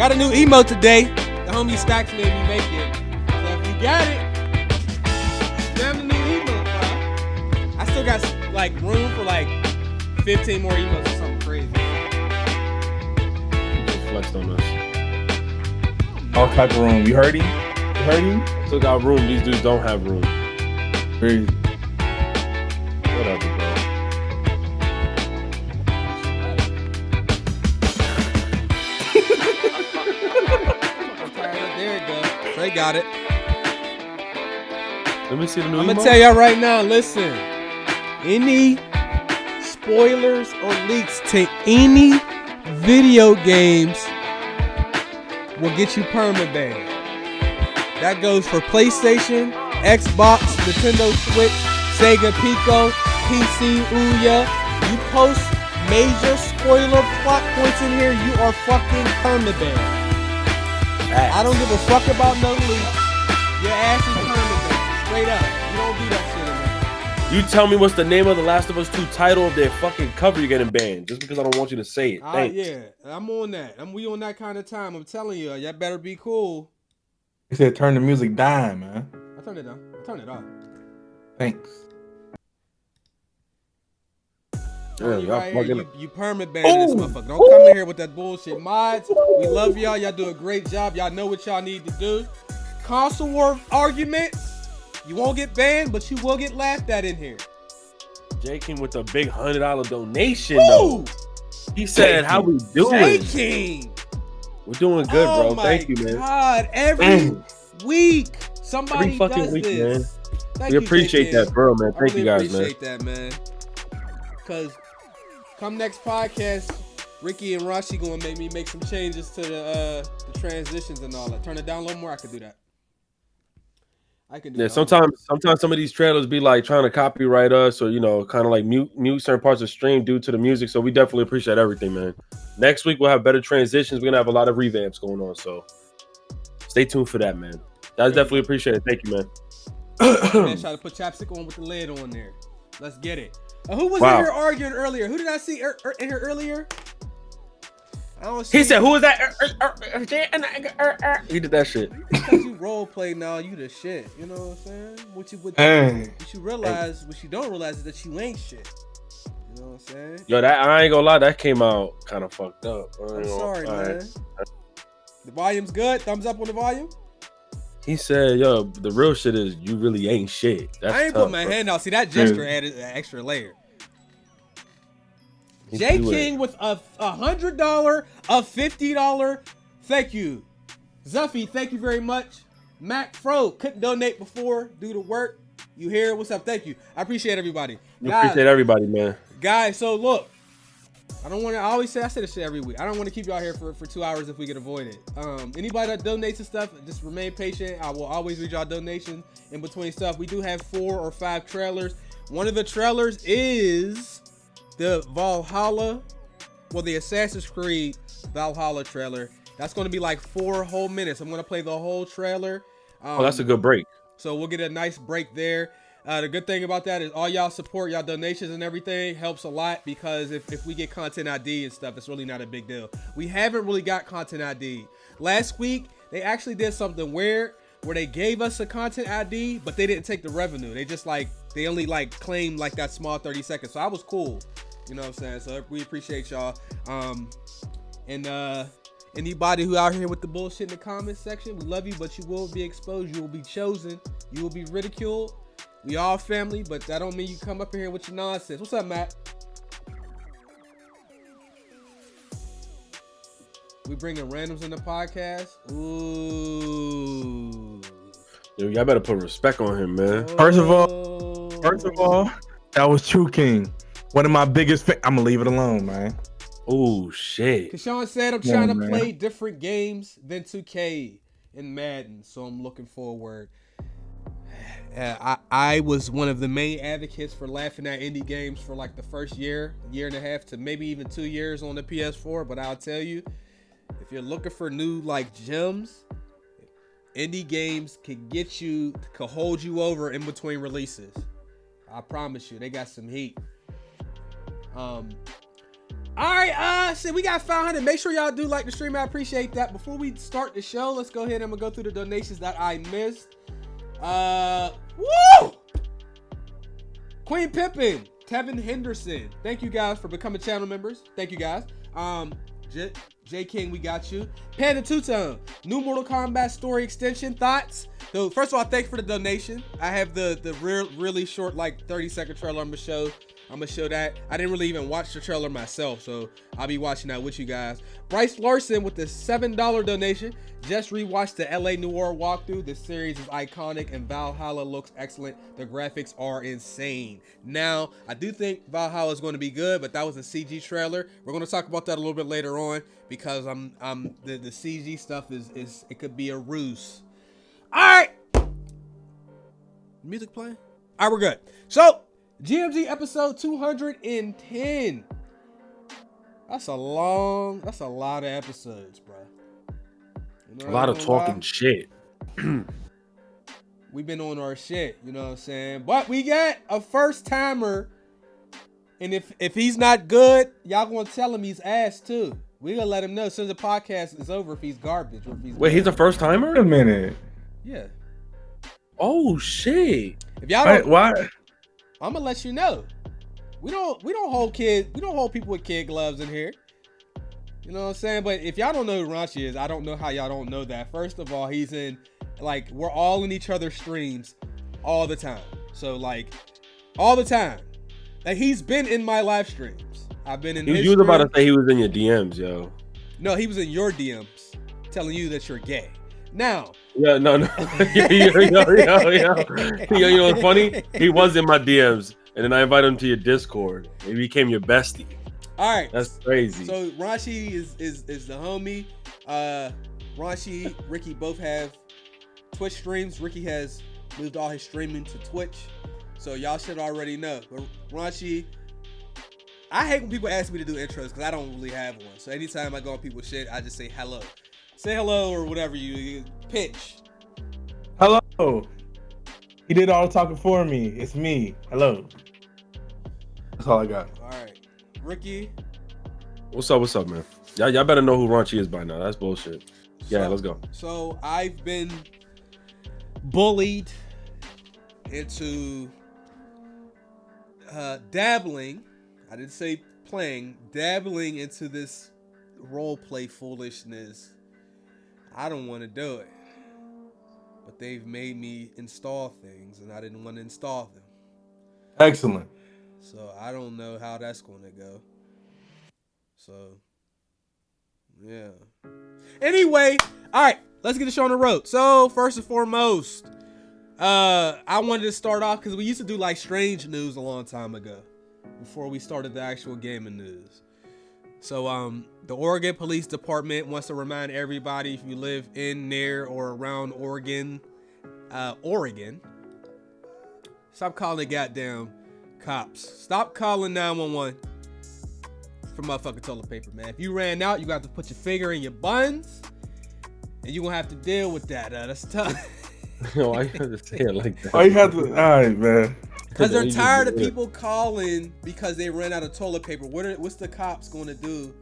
Got a new emote today. The homie Stacks made me make it. So if you got it, damn the new emote, bro. I still got like room for like 15 more emotes or something crazy. You just flexed on us. All type of room. You heard him? You heard him? Still got room. These dudes don't have room. Crazy. Whatever, bro. There it goes. They got it. Let me see the new I'm gonna emote. tell y'all right now, listen. Any spoilers or leaks to any video games will get you permabanned. That goes for PlayStation, Xbox, Nintendo Switch, Sega Pico, PC, Ouya. You post major spoiler plot points in here, you are fucking permabanned. I don't give a fuck about no leaks. Your ass is permabanned. Straight up. You don't do that shit in there. You tell me what's the name of the Last of Us 2 title of their fucking cover you're getting banned just because I don't want you to say it. Yeah, I'm on that. We on that kind of time. I'm telling you, y'all better be cool. He said turn the music down, man. I turned it down. I turned it off. Thanks. Yeah, you y'all right here, fucking- you perma-banning this motherfucker. Don't come in here with that bullshit. Mods, we love y'all. Y'all do a great job. Y'all know what y'all need to do. Console war arguments, you won't get banned, but you will get laughed at in here. Jay came with a big $100 donation, Woo! though. He said, how we doing? Jay King. We're doing good, Oh bro. Thank you, man. God, every week somebody Every fucking does week, this. man. Thank We you, appreciate Jay King. that, bro, man. I Thank really you guys, man. appreciate that, man. Because come next podcast, Ricky and Rashi gonna make me make some changes to the transitions and all that. Turn it down a little more. I could do that. I can do Yeah, that. sometimes some of these trailers be like trying to copyright us or, you know, kind of like mute certain parts of the stream due to the music. So we definitely appreciate everything, man. Next week we'll have better transitions. We're gonna have a lot of revamps going on. So stay tuned for that, man. That's definitely appreciated. Thank you, man. Man, try to put chapstick on with the lid on there. Let's get it. Who was in here arguing earlier? Who did I see in here earlier? I don't see. He said, "Who was that?" He did that shit. Because you role play now, you the shit. You know what I'm saying? What you realize, what you don't realize is that you ain't shit. You know what I'm saying? Yo, that I ain't gonna lie, that came out kind of fucked up. I'm sorry, man. The volume's good. Thumbs up on the volume. He said, "Yo, the real shit is you really ain't shit." That's I ain't tough, put my bro. hand out. See, that gesture added an extra layer. Jay King with a $100, a $50. Thank you. Zuffy, thank you very much. Mac Fro couldn't donate before due to work. You here? What's up? Thank you. I appreciate everybody. Appreciate everybody, man. Guys, so look. I say this shit every week. I don't want to keep y'all here for 2 hours if we can avoid it. Anybody that donates and stuff, just remain patient. I will always read y'all donations in between stuff. We do have 4 or 5 trailers. One of the trailers is the the Assassin's Creed Valhalla trailer. That's going to be like 4 whole minutes. I'm going to play the whole trailer. That's a good break. So we'll get a nice break there. The good thing about that is all y'all support, y'all donations and everything helps a lot because if we get content ID and stuff, it's really not a big deal. We haven't really got content ID. Last week, they actually did something weird where they gave us a content ID, but they didn't take the revenue. They just they only claimed that small 30 seconds. So I was cool. You know what I'm saying? So we appreciate y'all. And anybody who out here with the bullshit in the comments section, we love you, but you will be exposed. You will be chosen. You will be ridiculed. We all family, but that don't mean you come up in here with your nonsense. What's up, Matt? We bringing randoms in the podcast. Ooh. Yo, y'all better put respect on him, man. First of all, that was True King. One of my biggest I'm gonna leave it alone, man. Oh shit. Kashawn said I'm trying to play different games than 2K and Madden, so I'm looking forward. I was one of the main advocates for laughing at indie games for the first year and a half to maybe even 2 years on the PS4. But I'll tell you, if you're looking for new gems, indie games can hold you over in between releases. I promise you, they got some heat. All right, shit, we got 500. Make sure y'all do like the stream. I appreciate that. Before we start the show, let's go ahead and I'm gonna go through the donations that I missed. Woo! Queen Pippin, Tevin Henderson. Thank you guys for becoming channel members. Thank you guys. J King, we got you. Panda Two-Tone, new Mortal Kombat story extension thoughts. So first of all, thanks for the donation. I have the really short, like 30-second trailer I'm gonna show that. I didn't really even watch the trailer myself, so I'll be watching that with you guys. Bryce Larson with the $7 donation. Just rewatched the LA Noire walkthrough. This series is iconic and Valhalla looks excellent. The graphics are insane. Now, I do think Valhalla is going to be good, but that was a CG trailer. We're going to talk about that a little bit later on because the CG stuff is it could be a ruse. All right. Music playing? All right, we're good. So, GMG episode 210. That's a lot of episodes, bro. You know, A lot of talking shit. We've been on our shit, you know what I'm saying? But we got a first timer. And if he's not good, y'all gonna tell him he's ass too. We gonna let him know as soon as the podcast is over if he's garbage or if he's Wait, he's a first timer? Wait a minute. Yeah. Oh shit. If y'all don't, Why? I'm gonna let you know. We don't hold people with kid gloves in here. You know what I'm saying? But if y'all don't know who Raunchy is, I don't know how y'all don't know that. First of all, he's in, like, we're all in each other's streams all the time. So, like, all the time. Like, he's been in my live streams. I've been in his You was about to stream. say he was in your DMs, yo. No, he was in your DMs telling you that you're gay. Now. Yeah, no. yo, you know what's funny? He was in my DMs, and then I invited him to your Discord. He became your bestie. All right. That's crazy. So Raunchy is the homie. Raunchy, Ricky both have Twitch streams. Ricky has moved all his streaming to Twitch. So y'all should already know. But Raunchy, I hate when people ask me to do intros because I don't really have one. So anytime I go on people's shit, I just say hello. Say hello or whatever you pitch. Hello. He did all the talking for me. It's me. Hello. That's all I got. All right. Ricky. What's up, man? Y'all better know who Raunchy is by now. That's bullshit. Yeah, let's go. So I've been bullied into dabbling. I didn't say playing. Dabbling into this role play foolishness. I don't want to do it. But they've made me install things and I didn't want to install them. Excellent. So I don't know how that's going to go. So, yeah. Anyway, all right, let's get the show on the road. So, first and foremost, I wanted to start off because we used to do like strange news a long time ago before we started the actual gaming news. So, the Oregon Police Department wants to remind everybody, if you live in, near, or around Oregon, stop calling goddamn cops. Stop calling 911 for motherfucking toilet paper, man. If you ran out, you got to put your finger in your buns, and you're gonna have to deal with that. That's tough. No, I had to say it like that. Oh, you have to. All right, man. Because they're tired of people calling because they ran out of toilet paper. What's the cops going to do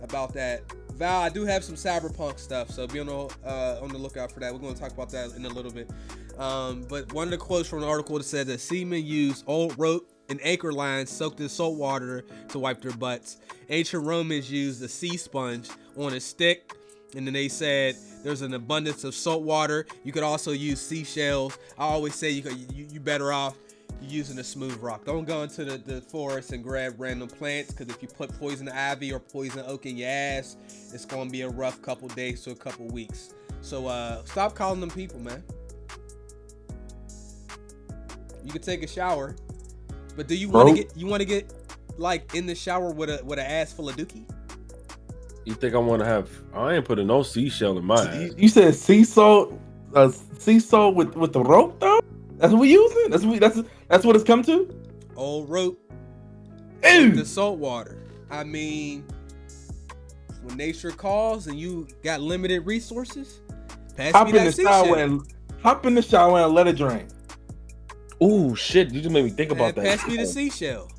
about that? Val, I do have some Cyberpunk stuff, so be on the lookout for that. We're going to talk about that in a little bit. But one of the quotes from the article said that seamen used old rope and anchor lines soaked in salt water to wipe their butts. Ancient Romans used a sea sponge on a stick, and then they said there's an abundance of salt water. You could also use seashells. I always say you better off using a smooth rock. Don't go into the forest and grab random plants, because if you put poison ivy or poison oak in your ass, it's gonna be a rough couple days to a couple weeks. So stop calling them people, man. You can take a shower, but do you want to get like in the shower with an ass full of dookie? You think I want to have? I ain't putting no seashell in my ass. You said sea salt with the rope though? That's what we using? That's what it's come to? Old rope. Ew. The salt water. I mean, when nature calls and you got limited resources, Hop in the shower and let it drain. Ooh, shit! You just made me think about that. Pass me the seashell.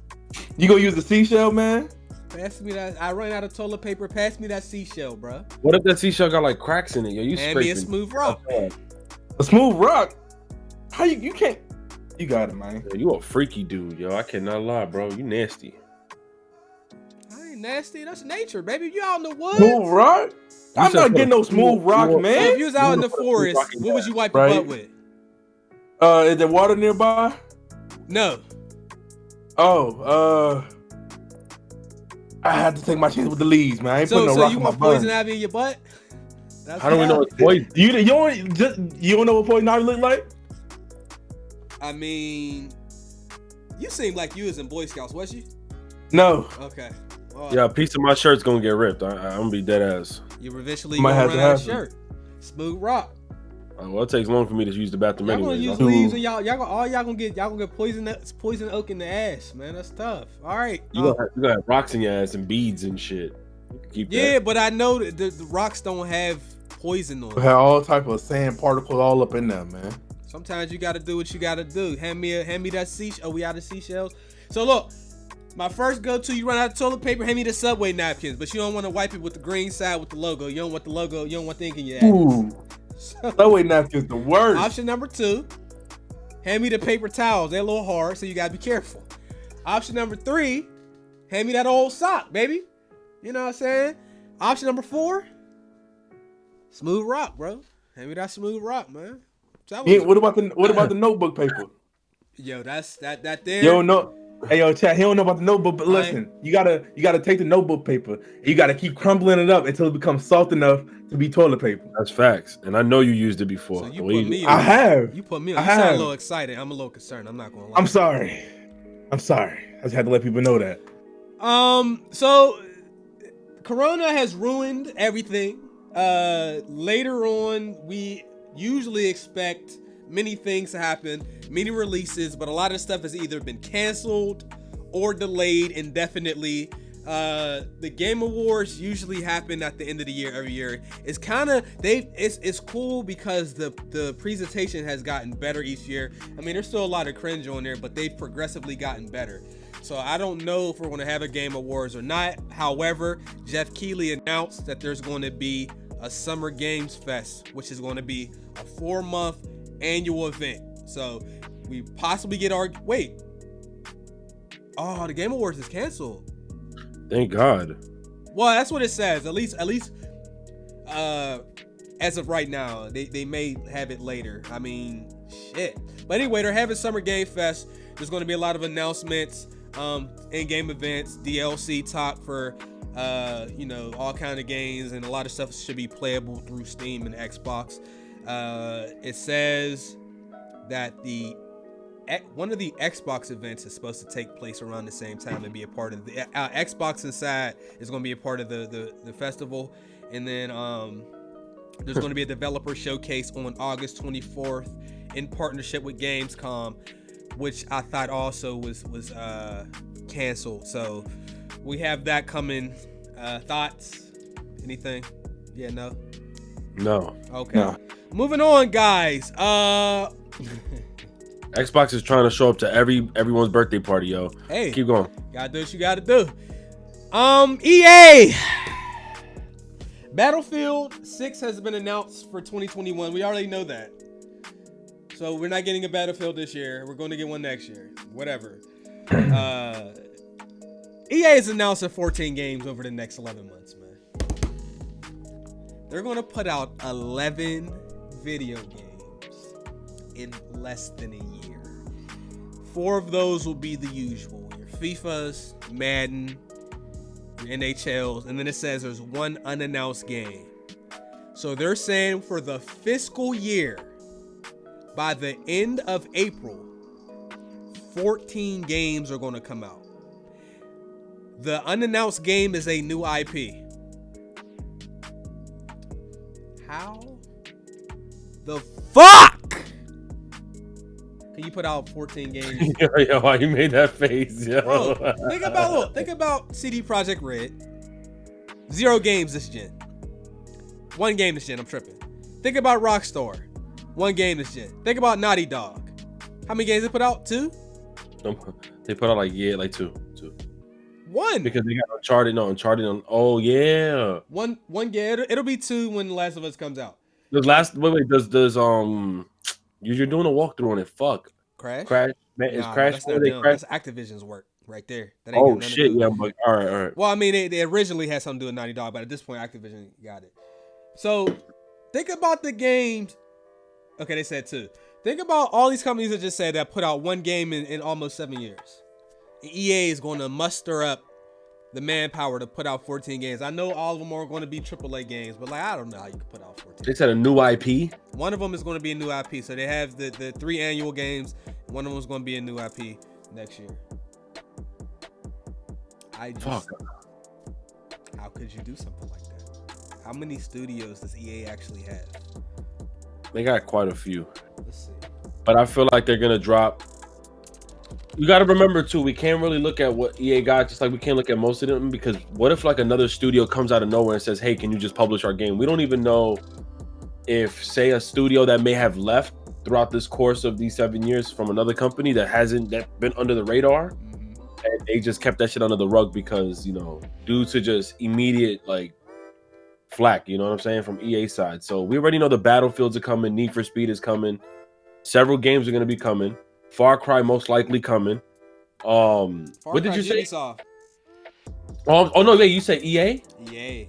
You gonna use the seashell, man? Pass me that. I ran out of toilet paper. Pass me that seashell, bro. What if that seashell got like cracks in it? Yo, you Hand me a scraping. smooth rock. A smooth rock? How you can't? You got it, man. Yo, you a freaky dude, yo. I cannot lie, bro. You nasty. I ain't nasty. That's nature, baby. You out in the woods. Smooth rock? I'm not getting no smooth rock, So man. if you was out in the forest, what would you wipe your butt with? Is there water nearby? No. Oh, I had to take my chance with the leaves, man. I ain't putting no rock you in my want poison bun. ivy in your butt? That's How do we know it's poison? You don't know what poison ivy look like? I mean, you seem like you was in Boy Scouts, was you? No. Okay. Yeah, a piece of my shirt's gonna get ripped. I'm gonna be dead ass. You eventually Might gonna have run to out of happen. shirt. Smooth rock. Well, it takes long for me to use the bathroom Y'all gonna anyway. use leaves and y'all gonna get poison oak in the ass, man. That's tough. All right. You gonna have rocks in your ass and beads and shit. Keep that. Yeah, but I know that the rocks don't have poison on We them. have all type of sand particles all up in there, man. Sometimes you gotta do what you gotta do. Hand me that seashell. Oh, we out of seashells. So look, my first go-to, you run out of toilet paper, hand me the Subway napkins, but you don't want to wipe it with the green side with the logo. You don't want the logo. You don't want the ink in your ass. Ooh, So, Subway napkins the worst. option number 2, hand me the paper towels. They're a little hard, so you gotta be careful. Option number 3, hand me that old sock, baby. You know what I'm saying? Option number 4, smooth rock, bro. Hand me that smooth rock, man. Yeah, what about the notebook paper? Yo, that's that there. You don't know. Hey, yo, chat. He don't know about the notebook, but listen, you gotta take the notebook paper. And you gotta keep crumbling it up until it becomes soft enough to be toilet paper. That's facts, and I know you used it before. So you The way put me I on. have. You put me on. I You sound have. a little excited. I'm a little concerned. I'm not gonna lie. I'm sorry. I just had to let people know that. So Corona has ruined everything. Later on, we usually expect many things to happen, many releases, but a lot of stuff has either been canceled or delayed indefinitely. The Game Awards usually happen at the end of the year every year. It's kind of it's cool because the presentation has gotten better each year. I mean, there's still a lot of cringe on there, but they've progressively gotten better. So I don't know if we're going to have a Game Awards or not. However, Jeff Keighley announced that there's going to be a Summer Games Fest, which is going to be a 4-month annual event. So we possibly get our the Game Awards is canceled. Thank God. Well, that's what it says. At least as of right now, they may have it later. I mean, shit. But anyway, they're having Summer Game Fest. There's going to be a lot of announcements, in-game events, DLC talk for all kind of games, and a lot of stuff should be playable through Steam and Xbox. It says that one of the Xbox events is supposed to take place around the same time and be a part of the Xbox Inside is going to be a part of the festival. And then there's going to be a developer showcase on August 24th in partnership with Gamescom, which I thought also was canceled. So we have that coming. Thoughts? Anything? Yeah, no? No. Okay. No. Moving on, guys. Xbox is trying to show up to everyone's birthday party, yo. Hey, Keep going. gotta do what you gotta do. EA Battlefield 6 has been announced for 2021. We already know that. So we're not getting a Battlefield this year. We're going to get one next year. Whatever. EA has announced 14 games over the next 11 months, man. They're going to put out 11 video games in less than a year. 4 of those will be the usual. Your FIFAs, Madden, your NHLs, and then it says there's one unannounced game. So they're saying for the fiscal year, by the end of April, 14 games are going to come out. The unannounced game is a new IP. How the fuck can you put out 14 games? Yo, why you made that face, yo? Bro, think about CD Projekt Red. 0 games this gen. 1 game this gen. I'm tripping. Think about Rockstar. 1 game this gen. Think about Naughty Dog. How many games they put out? 2? They put out like 2. One. Because they got Uncharted. No, Uncharted. Oh yeah. One. Yeah. It'll be 2 when The Last of Us comes out. Does you're doing a walkthrough on it? Fuck. Crash. Man, is Nah, Crash? that's not them. That's Activision's work right there. That ain't got Oh nothing shit! to do. Yeah, but all right. Well, I mean, they originally had something to do with Naughty Dog, but at this point, Activision got it. So think about the games. Okay, they said 2. Think about all these companies that just said that put out one game in almost 7 years. EA is going to muster up the manpower to put out 14 games. I know all of them are going to be AAA games, but like I don't know how you can put out 14. They said a new IP. One of them is going to be a new IP. So they have the 3 annual games. One of them is going to be a new IP next year. Fuck. How could you do something like that? How many studios does EA actually have? They got quite a few. Let's see. But I feel like they're gonna drop. You got to remember too, we can't really look at what EA got, just like we can't look at most of them, because what if like another studio comes out of nowhere and says, "Hey, can you just publish our game?" We don't even know if, say, a studio that may have left throughout this course of these 7 years from another company that been under the radar, and they just kept that shit under the rug because, you know, due to just immediate like flack, you know what I'm saying, from EA side. So we already know the Battlefields are coming, Need for Speed is coming, several games are going to be coming, Far Cry most likely coming. What did you say? Ubisoft. Oh no, wait, you said EA? EA.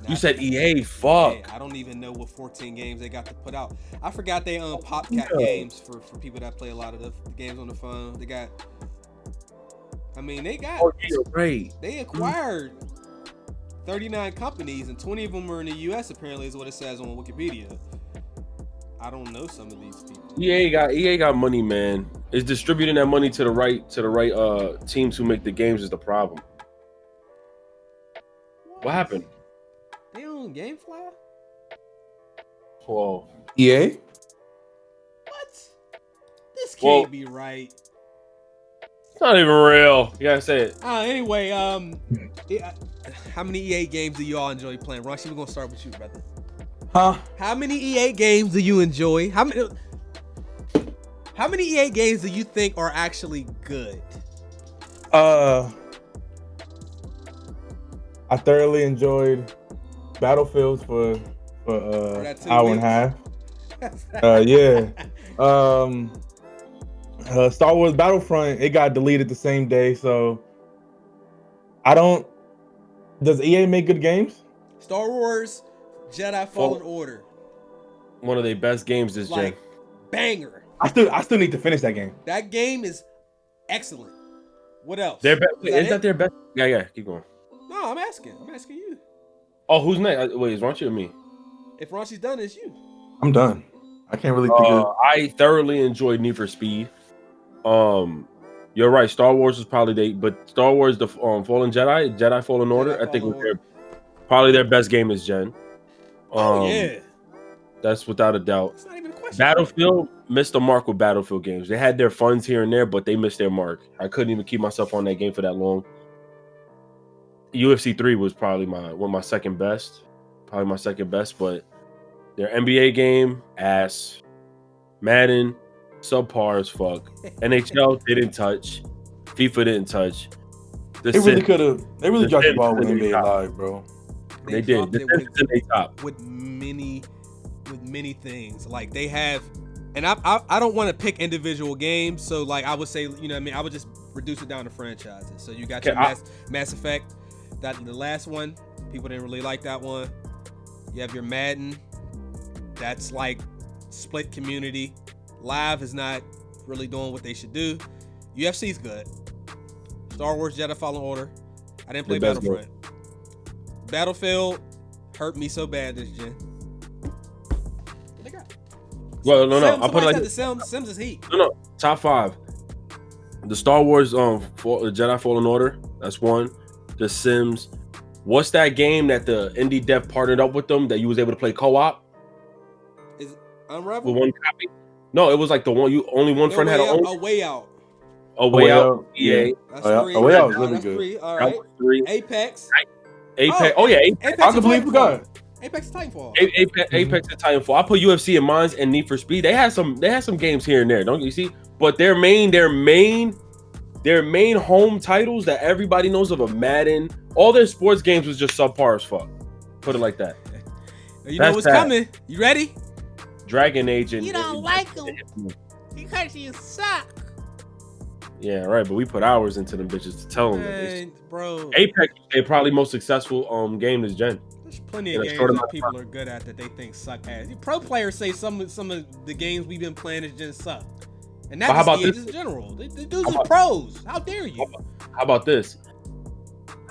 You said EA. Fuck. EA. I don't even know what 14 games they got to put out. I forgot they PopCap games for people that play a lot of the games on the phone. They got. I mean, they got. Oh, yeah, right. They acquired 39 companies, and 20 of them are in the U.S. Apparently, is what it says on Wikipedia. I don't know some of these people. EA got money, man. It's distributing that money to the right teams who make the games is the problem. What happened? They own GameFly? Whoa. EA? What? This can't be right. It's not even real. You gotta say it. Anyway, how many EA games do you all enjoy playing? Roxy, we're gonna start with you, brother. Huh? How many EA games do you enjoy? How many EA games do you think are actually good? I thoroughly enjoyed Battlefields for an hour and a half. Yeah. Star Wars Battlefront, it got deleted the same day, so does EA make good games? Star Wars Jedi Fallen Order. One of their best games this gen. Banger. I still need to finish that game. That game is excellent. What else? Is that their best? Yeah, keep going. No, I'm asking you. Oh, who's next? Wait, is Raunchy or me? If Raunchy's done, it's you. I'm done. I can't really think of. I thoroughly enjoyed Need for Speed. You're right. Star Wars was probably but Star Wars, the Fallen Jedi Fallen Order, I think was probably their best game this gen. Yeah, that's without a doubt. It's not even a question. Battlefield missed the mark with Battlefield games. They had their funds here and there, but they missed their mark. I couldn't even keep myself on that game for that long. UFC 3 was probably my second best. But their NBA game, ass. Madden, subpar as fuck. NHL didn't touch. FIFA didn't touch. They really dropped the ball with NBA Live, bro. They did. The top with many things. Like they have, and I don't want to pick individual games. So like I would say, you know what I mean, I would just reduce it down to franchises. So you got your Mass Effect. That the last one, people didn't really like that one. You have your Madden. That's like split community. Live is not really doing what they should do. UFC's good. Star Wars Jedi Fallen Order. I didn't play Battlefront. Battlefield hurt me so bad this gen. What they got? Well, no. I'll put it like the Sims is heat. No. Top 5. The Star Wars Jedi Fallen Order. That's one. The Sims. What's that game that the indie dev partnered up with them that you was able to play co-op? Is Unravel? With one copy? No, it was like the one only one friend had A Way Out. A Way Out. EA. That's 3. A Way Out was really good. 3. All right. 3. Apex. Oh yeah. Apex I completely forgot. Apex Titanfall. Apex and Titanfall. I put UFC in mine and Need for Speed. They had some games here and there, don't you see? But their main their main home titles that everybody knows of, a Madden, all their sports games was just subpar as fuck. Put it like that. You know what's coming. You ready? Dragon Age. And you don't like them because you suck. Yeah, right. But we put hours into them bitches to tell them. Man, bro. Apex is their probably most successful game this gen. There's plenty of games that people are good at that they think suck ass. Pro players say some of the games we've been playing this gen suck. And that's just in general. The dudes are pros. How dare you? How about this?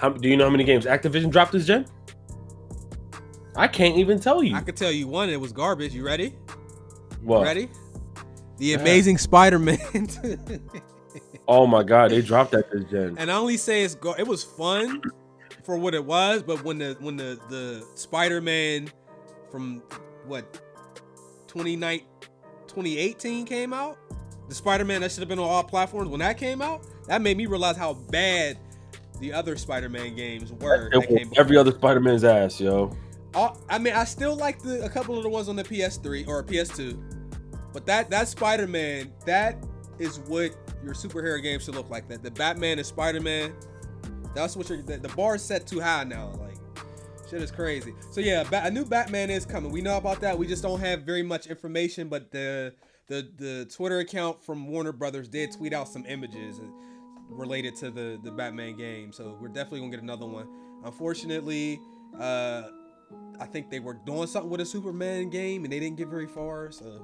Do you know how many games Activision dropped this gen? I can't even tell you. I could tell you one. It was garbage. You ready? What? You ready? The Amazing Spider-Man. Oh my God, they dropped that this gen. And I only say it was fun for what it was, but when the Spider-Man from 2018 came out, the Spider-Man that should have been on all platforms, when that came out, that made me realize how bad the other Spider-Man games were. Every other Spider-Man's ass, yo. I mean, I still like a couple of the ones on the PS3 or PS2, but that Spider-Man, that is what your superhero game should look like. That the Batman and Spider-Man, that's what the bar is set too high now. Like, shit is crazy. So yeah, a new Batman is coming. We know about that. We just don't have very much information, but the Twitter account from Warner Brothers did tweet out some images related to the Batman game. So we're definitely gonna get another one. Unfortunately, I think they were doing something with a Superman game and they didn't get very far. So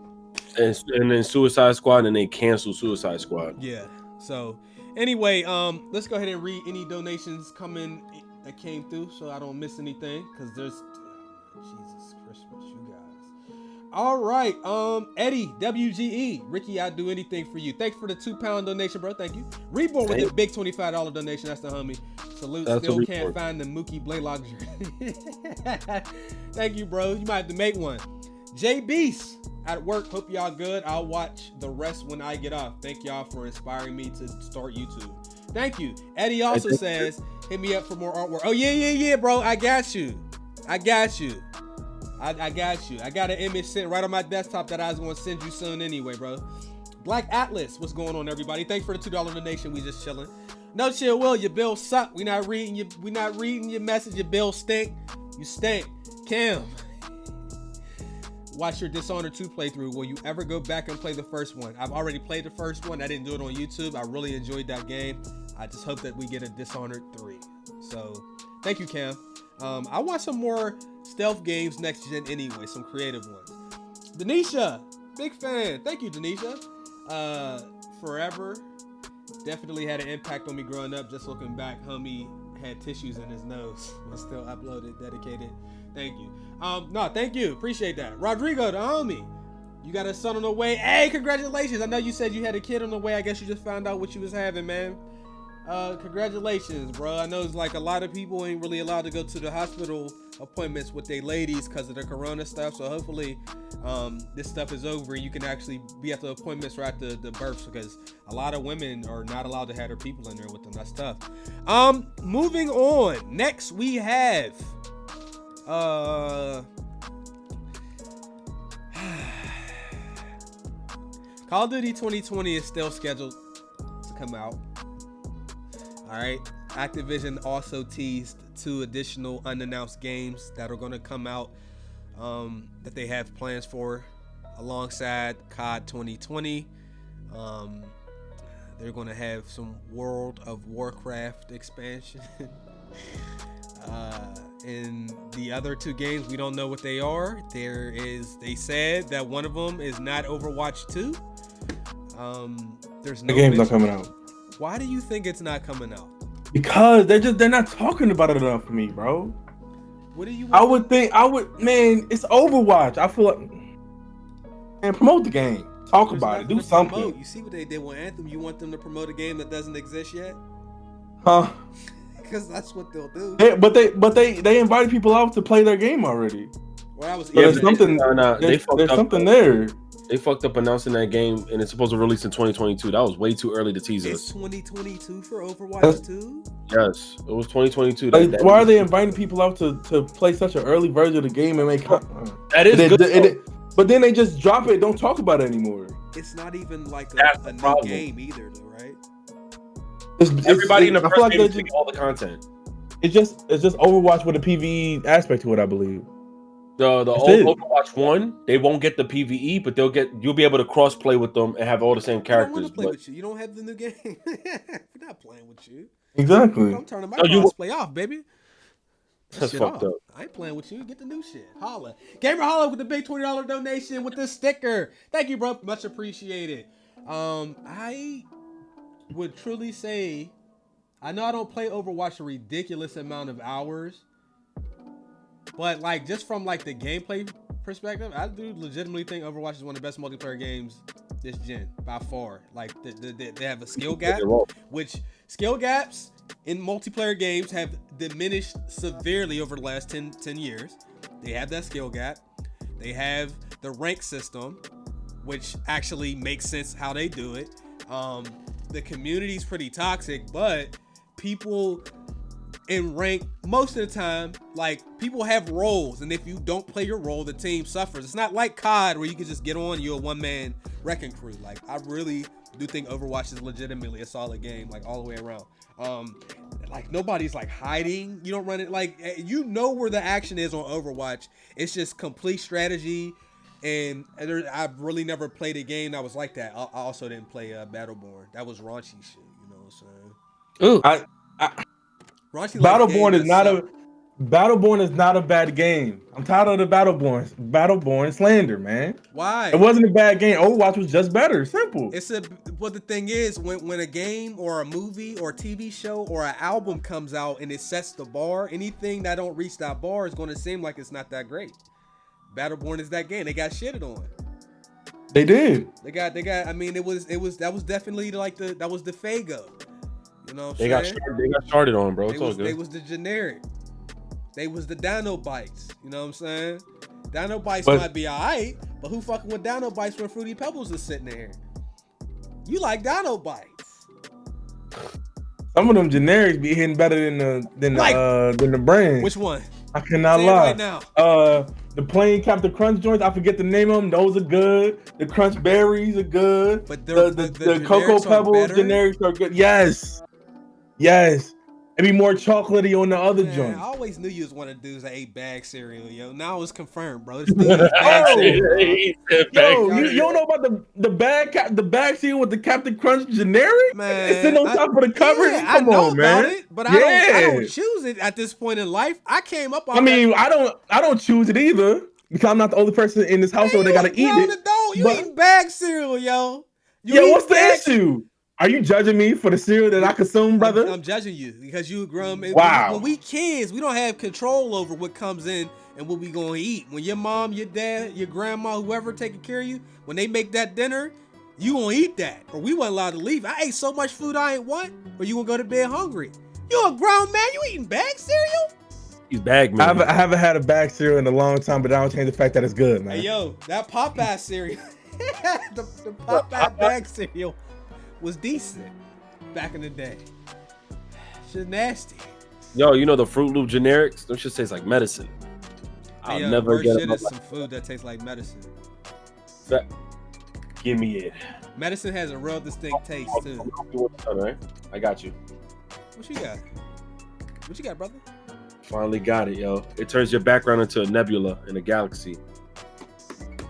and then Suicide Squad, and they canceled Suicide Squad. Yeah. So anyway, let's go ahead and read any donations that came through, so I don't miss anything. Cause there's Jesus Christmas, you guys. All right, Eddie WGE, Ricky, I'd do anything for you. Thanks for the £2 donation, bro. Thank you. Reborn with the big $25 donation. That's the homie. Salute. That's still can't find the Mookie Blaylock jersey. Thank you, bro. You might have to make one. J Beast at work. Hope y'all good. I'll watch the rest when I get off. Thank y'all for inspiring me to start YouTube. Thank you. Eddie also says, hit me up for more artwork. Oh yeah, bro. I got you. I got you. I got an image sitting right on my desktop that I was going to send you soon anyway, bro. Black Atlas, what's going on, everybody? Thanks for the $2 donation. We just chilling. No chill, Will. Your bill suck. We not reading your message. Your bill stink. You stink. Cam, watch your Dishonored 2 playthrough. Will you ever go back and play the first one? I've already played the first one. I didn't do it on YouTube. I really enjoyed that game. I just hope that we get a Dishonored 3. So, thank you, Cam. I want some more stealth games next gen anyway, some creative ones. Denisha, big fan. Thank you, Denisha. Forever definitely had an impact on me growing up. Just looking back, homie had tissues in his nose and still uploaded, dedicated. Thank you. No, thank you. Appreciate that. Rodrigo, the homie. You got a son on the way. Hey, congratulations. I know you said you had a kid on the way. I guess you just found out what you was having, man. Congratulations, bro. I know it's like a lot of people ain't really allowed to go to the hospital appointments with their ladies because of the corona stuff. So hopefully this stuff is over and you can actually be at the appointments right at the births, because a lot of women are not allowed to have their people in there with them. That's tough. Moving on. Next we have Call of Duty 2020 is still scheduled to come out. All right. Activision also teased 2 additional unannounced games that are going to come out that they have plans for alongside COD 2020. They're going to have some World of Warcraft expansion. And the other 2 games, we don't know what they are. They said that one of them is not Overwatch 2. There's no the game's not coming out. Why do you think it's not coming out? Because they're not talking about it enough for me, bro. What do you want? Man, it's Overwatch. I feel like, man, promote the game. Talk about it. Do something. Promote. You see what they did with Anthem? You want them to promote a game that doesn't exist yet? Huh? Because that's what they'll do. But they invited people out to play their game already. Well, there's something. There's something there. They fucked up announcing that game, and it's supposed to release in 2022. That was way too early to tease us. It's 2022 for Overwatch 2? Yes, it was 2022. Why are they inviting people out to play such an early version of the game and make? That is good. But then they just drop it. Don't talk about it anymore. It's not even like a new game either, though, right? Everybody in the I first feel like game they is getting just, all the content. it's just Overwatch with a PvE aspect to it, I believe. The That's old it. Overwatch 1, they won't get the PvE, but you'll be able to cross play with them and have all the same I don't want characters. to play But with you. You don't have the new game. We're not playing with you. Exactly. I'm turning my No, you- cross play off, baby. that's Shit fucked off. up. I ain't playing with you. Get the new shit. Holla. Gamer Holla with the big $20 donation with the sticker. Thank you, bro. Much appreciated. I would truly say, I know I don't play Overwatch a ridiculous amount of hours, but like just from like the gameplay perspective, I do legitimately think Overwatch is one of the best multiplayer games this gen by far. Like they have a skill gap, which skill gaps in multiplayer games have diminished severely over the last 10 years. They have that skill gap. They have the rank system, which actually makes sense how they do it. The community's pretty toxic, but people in rank most of the time, like people have roles, and if you don't play your role, the team suffers. It's not like COD where you can just get on, you're a one-man wrecking crew. Like I really do think Overwatch is legitimately a solid game, like all the way around. Like nobody's like hiding. You don't run it like you know where the action is on Overwatch. It's just complete strategy. And I've really never played a game that was like that. I also didn't play Battleborn. That was raunchy shit. You know what I'm saying? Ooh. Raunchy Battleborn is not a bad game. I'm tired of the Battleborn slander, man. Why? It wasn't a bad game. Overwatch was just better. Simple. But the thing is, when a game or a movie or a TV show or an album comes out and it sets the bar, anything that don't reach that bar is going to seem like it's not that great. Battleborn is that game. They got shitted on. They did. They got. I mean, that was definitely like that was the Fago. You know what I'm They saying? got started on, bro. It's all good. They was the generic. They was the Dino Bites. You know what I'm saying? Dino Bites might be alright, but who fucking with Dino Bites when Fruity Pebbles is sitting there? You like Dino Bites? Some of them generics be hitting better than the brand. Which one? I cannot Say lie. it right now. The plain Captain Crunch joints, I forget the name of them. Those are good. The Crunch Berries are good. But the Cocoa Pebbles generics are good. Yes. It'd be more chocolatey on the other joint. I always knew you was one of the dudes that ate bag cereal, yo. Now it's confirmed, bro. This dude eats bag cereal, Yo, you don't know about the bag cereal with the Captain Crunch generic? Man, It's sitting on top of the cover. Yeah, Come I know on, about man. it, but I don't choose it at this point in life. I came up on I don't choose it either because I'm not the only person in this household that gotta eat it. You eating bag cereal, yo. What's the issue? Are you judging me for the cereal that I consume, brother? I'm judging you because you grown. Wow. When we kids, we don't have control over what comes in and what we gonna eat. When your mom, your dad, your grandma, whoever taking care of you, when they make that dinner, you gonna eat that. Or we weren't allowed to leave. I ate so much food I ain't want. Or you gonna go to bed hungry. You a grown man, you eating bag cereal? He's bag man. I haven't had a bag cereal in a long time, but I don't change the fact that it's good, man. Hey, yo, that Popeye cereal, the Popeye bag cereal was decent back in the day. Shit nasty. Yo, you know the Fruit Loop generics? Them shit taste like medicine. I'll never get shit is some food that tastes like medicine. Give me it. Medicine has a real distinct taste too. Right? I got you. What you got? What you got, brother? Finally got it, yo. It turns your background into a nebula in a galaxy.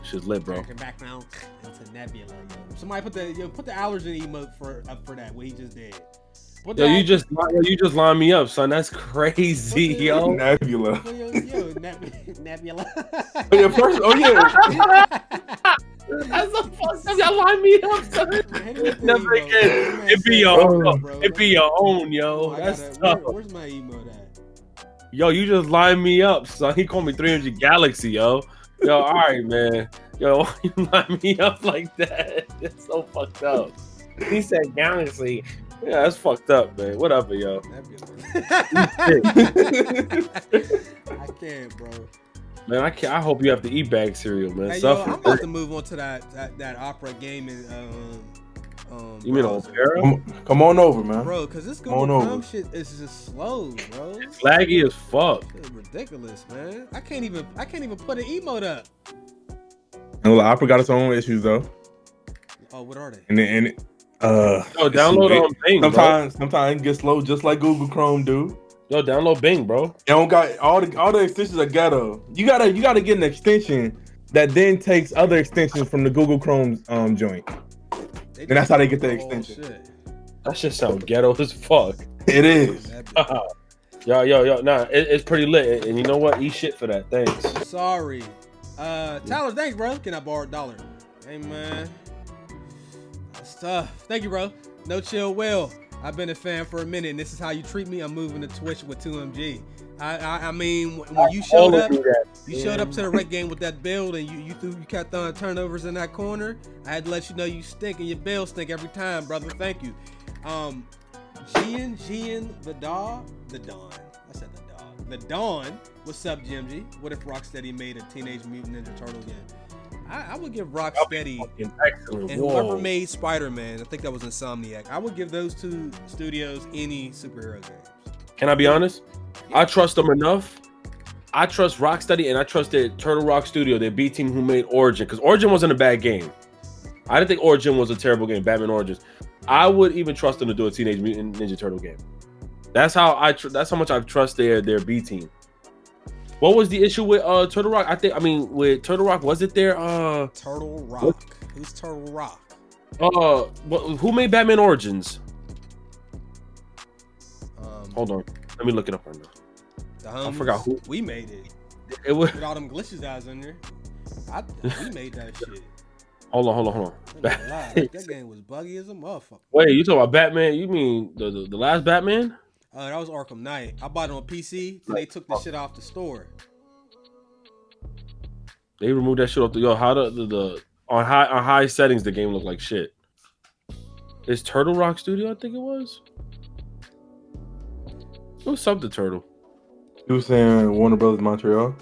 Shit's lit, bro. Your background into nebula. Yo. Somebody put the allergen emote for that what he just did. Yo, you just lined me up, son. That's crazy, yo. Nebula. Nebula. That's the fuck that y'all line me up, son. Never again. It be your own. It be your own, yo. That's tough. Where's my emote at? Yo, you just lined me up, son. He called me 300 Galaxy, yo. Yo, all right, man. Yo, why you line me up like that? It's so fucked up. He said Galaxy. Yeah, that's fucked up, man. Whatever, yo. I can't, bro. Man, I hope you have to eat bag cereal, man. Hey, yo, I'm about to move on to that opera gaming. You mean Opera? Come on over, man. Bro, because this Google Chrome shit is just slow, bro. It's laggy as fuck. It's ridiculous, man. I can't even put an emote up. And Opera got its own issues though. Oh, what are they? And Yo, download Bing, sometimes it gets slow, just like Google Chrome do. Yo, download Bing, bro. You don't got all the extensions are ghetto. You gotta get an extension that then takes other extensions from the Google Chrome joint. And that's how they get the extension. That shit sound ghetto as fuck. It is. Yo, nah, it's pretty lit. And you know what? Eat shit for that. Thanks. Sorry. Tyler, thanks, bro. Can I borrow $1? Hey, man. That's tough. Thank you, bro. No chill, Will. I've been a fan for a minute, and this is how you treat me. I'm moving to Twitch with 2MG. I mean, when you showed up, to the rec game with that build, and you kept throwing turnovers in that corner. I had to let you know you stink, and your build stink every time, brother. Thank you. Gian, the Dawn. I said the Dawn. The Dawn. What's up, GMG? What if Rocksteady made a Teenage Mutant Ninja Turtle game? I would give Rocksteady and whoever made Spider-Man, I think that was Insomniac, I would give those two studios any superhero games. Can I be honest? Yeah. I trust them enough. I trust Rocksteady and I trust their Turtle Rock studio, their B team who made Origin, because Origin wasn't a bad game. I didn't think Origin was a terrible game, Batman Origins. I would even trust them to do a Teenage Mutant Ninja Turtle game. That's how that's how much I trust their B team. What was the issue with Turtle Rock? With Turtle Rock, was it their Turtle Rock? What? Who's Turtle Rock? Who made Batman Origins? Hold on, let me look it up right now. I forgot who. We made it. It was with all them glitches guys in there. We made that shit. Hold on. That game was buggy as a motherfucker. Wait, you talking about Batman? You mean the last Batman? That was Arkham Knight. I bought it on PC. Then they took the shit off the store. They removed that shit off the how the on high settings the game looked like shit. It's Turtle Rock Studio, I think it was. It was something Turtle. You were saying Warner Bros. Montreal.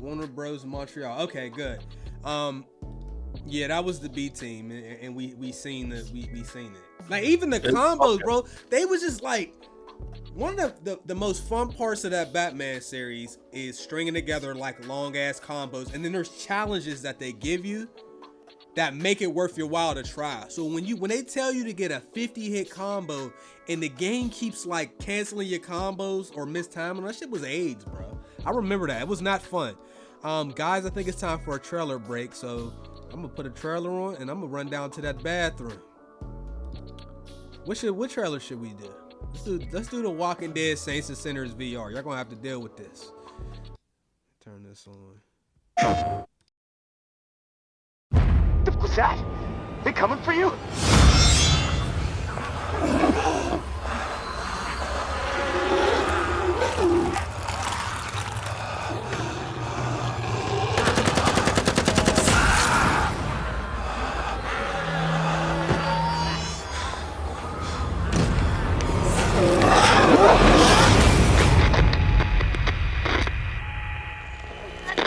Warner Bros. Montreal. Okay, good. Yeah, that was the B team, and we seen it. Like even the combos, bro. They was just like. One of the most fun parts of that Batman series is stringing together like long ass combos, and then there's challenges that they give you that make it worth your while to try. So when they tell you to get a 50 hit combo and the game keeps like canceling your combos or mistiming, that shit was AIDS, bro. I remember that. It was not fun. Guys, I think it's time for a trailer break, so I'm gonna put a trailer on and I'm gonna run down to that bathroom. What trailer should we do? Let's do the Walking Dead Saints and Sinners VR. Y'all gonna have to deal with this. Turn this on. What's that? They coming for you?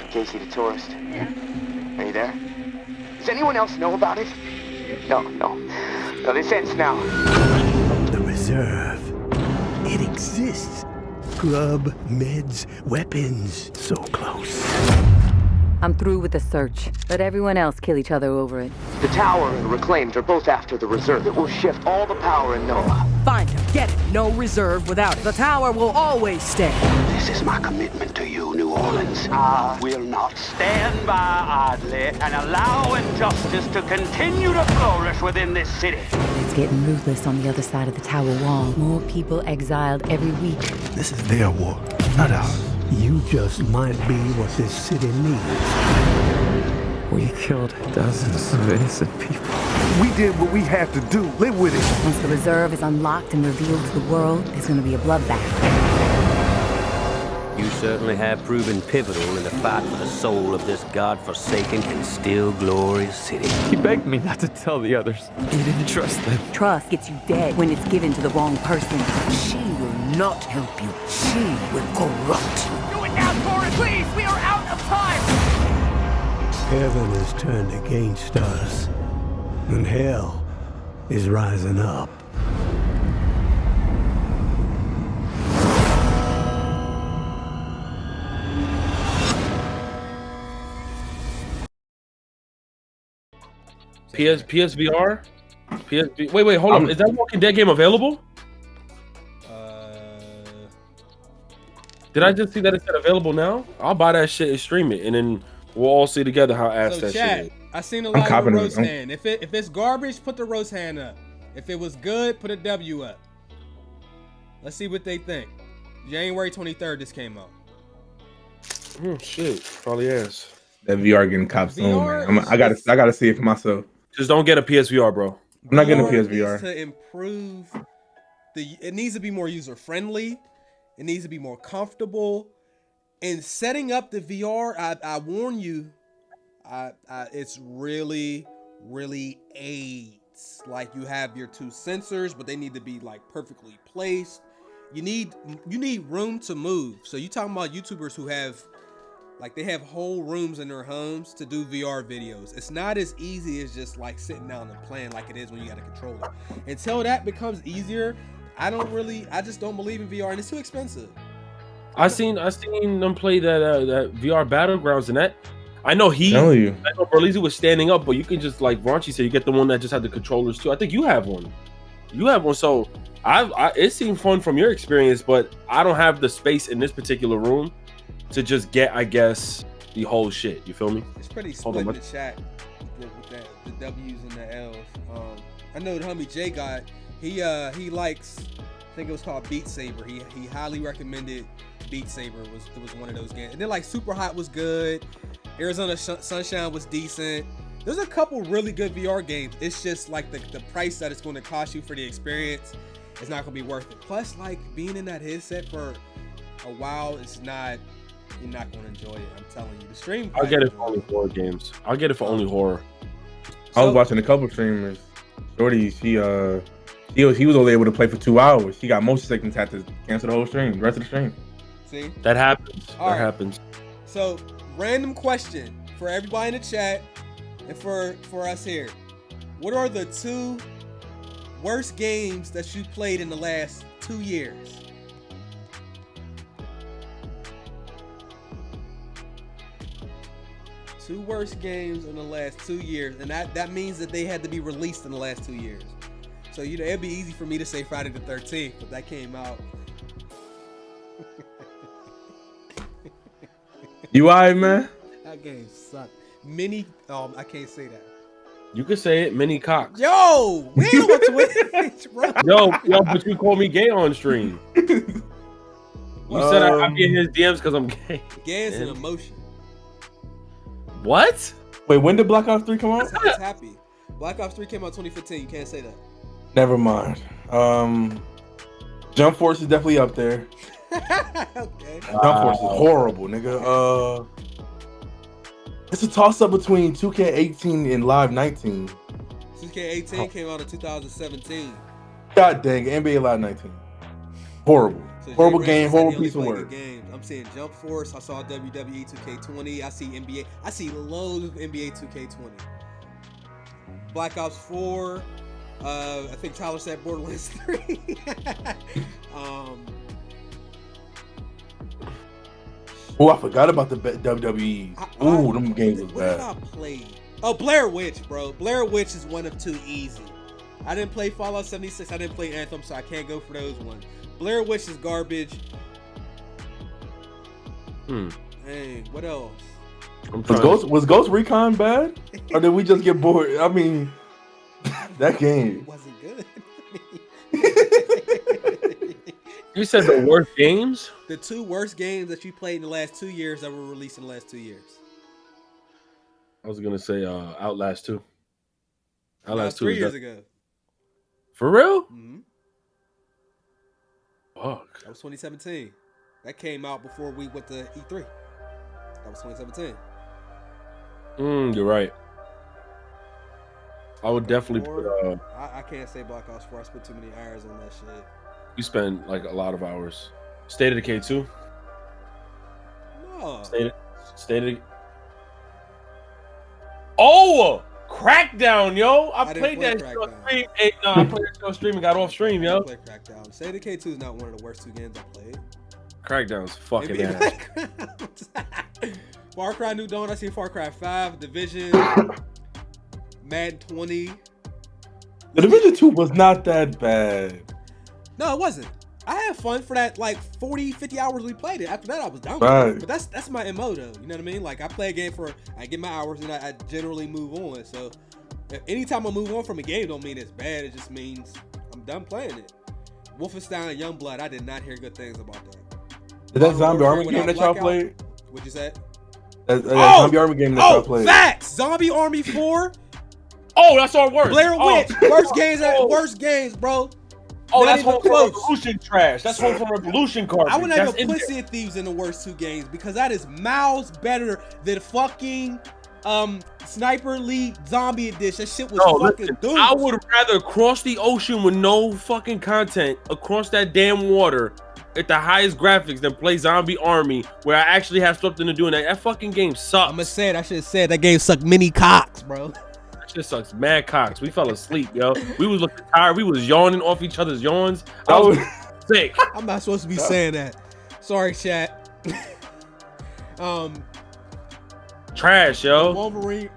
Casey the tourist. Are you there? Does anyone else know about it? No, this ends now. The reserve. It exists. Grub, meds, weapons. So close. I'm through with the search. Let everyone else kill each other over it. The tower and Reclaimed are both after the reserve. It will shift all the power in NOLA. Find him. Get it. No reserve without it. The tower will always stay. This is my commitment to you, New Orleans. I will not stand by idly and allow injustice to continue to flourish within this city. It's getting ruthless on the other side of the tower wall. More people exiled every week. This is their war, not ours. You just might be what this city needs. We killed dozens of innocent people. We did what we had to do. Live with it. Once the reserve is unlocked and revealed to the world, there's going to be a bloodbath. You certainly have proven pivotal in the fight for the soul of this godforsaken and still glorious city. He begged me not to tell the others. He didn't trust them. Trust gets you dead when it's given to the wrong person. She will not help you. She will corrupt you. Do it now, Thorin, please! We are out of time! Heaven is turned against us, and hell is rising up. PSVR? PSV. Wait, hold on. Is that Walking Dead game available? Did I just see that it said available now? I'll buy that shit and stream it, and then we'll all see together how ass that shit is. I seen a lot of the roast hand. If it's garbage, put the roast hand up. If it was good, put a W up. Let's see what they think. January 23rd, this came out. Shit, probably is. That VR getting cops on, man. I gotta see it for myself. Just don't get a PSVR, bro. I'm not getting a PSVR. Needs to improve it needs to be more user friendly. It needs to be more comfortable. And setting up the VR, I warn you, it's really, really aids. Like, you have your two sensors, but they need to be like perfectly placed. You need room to move. So you talking about YouTubers who have, like, they have whole rooms in their homes to do VR videos. It's not as easy as just like sitting down and playing like it is when you got a controller. Until that becomes easier, I just don't believe in VR, and it's too expensive. I seen them play that VR Battlegrounds, and that I know Berlizzi was standing up, but you can just, like Raunchy said, you get the one that just had the controllers too. I think you have one. So it seemed fun from your experience, but I don't have the space in this particular room to just get, I guess, the whole shit. You feel me? It's pretty split in the chat with the W's and the L's. I know the homie Jay got. He likes, I think it was called Beat Saber. He highly recommended Beat Saber. It was one of those games. And then like Super Hot was good. Arizona Sunshine was decent. There's a couple really good VR games. It's just like the price that it's going to cost you for the experience is not going to be worth it. Plus, like, being in that headset for a while, you're not going to enjoy it. I'm telling you. The stream. I'll get it for only horror games. I'll get it for only horror. I was watching a couple streamers. Shorty, he was only able to play for 2 hours. She got motion sickness, had to cancel the whole stream, the rest of the stream. See? That happens. Happens. So, random question for everybody in the chat and for us here. What are the 2 worst games that you played in the last 2 years? Two worst games in the last 2 years, and that means that they had to be released in the last 2 years. So, you know, it'd be easy for me to say Friday the 13th, but that came out. You alright, man? That game sucked. I can't say that. You can say it, mini cocks. Yo, we ain't on Twitch, bro. Yo, but you call me gay on stream. You said I'm getting his DMs because I'm gay. Gay is an emotion. What? Wait, when did Black Ops 3 come out? It's happy. Black Ops 3 came out 2015. You can't say that. Never mind. Jump Force is definitely up there. Okay. Jump Force is horrible, nigga. It's a toss-up between 2K18 and Live 19. 2K18 came out in 2017. God dang, NBA Live 19. Horrible. So horrible game, horrible piece of work. I'm seeing Jump Force. I saw WWE 2K20. I see NBA. I see loads of NBA 2K20. Black Ops 4. I think Tyler said Borderlands 3. Oh, I forgot about the WWE. Ooh, them games was bad. What did I play? Oh, Blair Witch, bro. Blair Witch is one of 2 easy. I didn't play Fallout 76. I didn't play Anthem, so I can't go for those ones. Blair Witch is garbage. Hey, what else? Was Ghost Recon bad? Or did we just get bored? I mean, that game wasn't good. You said the worst games? The 2 worst games that you played in the last 2 years that were released in the last 2 years. I was gonna say Outlast 2. Outlast 2 3 years ago. For real? Mm-hmm. Fuck. That was 2017. That came out before we went to E3. That was 2017. You're right. I would definitely put. I can't say Black Ops 4. I spent too many hours on that shit. You spend like a lot of hours. State of Decay 2? No. State of Oh! Crackdown, yo! I played that shit on stream. Hey, no, I played that shit on stream and got off stream, yo. I played Crackdown. State of Decay 2 is not one of the worst 2 games I played. Crackdown's fucking ass. Far Cry New Dawn, I seen Far Cry 5, Division, Madden 20. The Division 2 was not that bad. No, it wasn't. I had fun for that like 40, 50 hours we played it. After that, I was done Right. with it. But that's my MO though. You know what I mean? Like I play a game I get my hours and I generally move on. So anytime I move on from a game don't mean it's bad. It just means I'm done playing it. Wolfenstein and Youngblood, I did not hear good things about that. Is that Zombie Army game that y'all played? What'd you say? Zombie Army game that y'all played. Facts! Zombie Army 4. Oh, that's all worse. Blair Witch. Worst games, bro. Oh, Not that's even Home for close. Revolution trash. That's Home for Revolution garbage. I would have That's in Pussy there. and Thieves in the worst 2 games because that is miles better than fucking Sniper Elite Zombie Edition. That shit was fucking dude. I would rather cross the ocean with no fucking content across that damn water at the highest graphics than play Zombie Army where I actually have something to do. And that fucking game sucks. I'm gonna say it. I should have said that game sucked many cocks, bro. That shit sucks mad cocks. We fell asleep, yo. We was looking tired. We was yawning off each other's yawns. I was sick. I'm not supposed to be saying that. Sorry, chat. Trash, yo. Wolverine.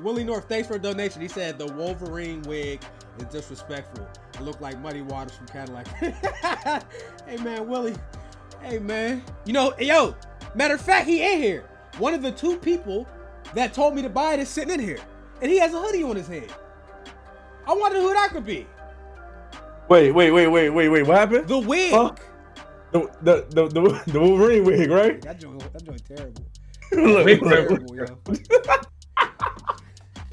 Willie North, thanks for the donation. He said the Wolverine wig is disrespectful. It looked like Muddy Waters from Cadillac. Hey man, Willie. Hey man. You know, yo. Matter of fact, he in here. One of the 2 people that told me to buy it is sitting in here, and he has a hoodie on his head. I wonder who that could be. Wait. What happened? The wig. The Wolverine wig, right? That joint terrible. Look, Terrible, yo.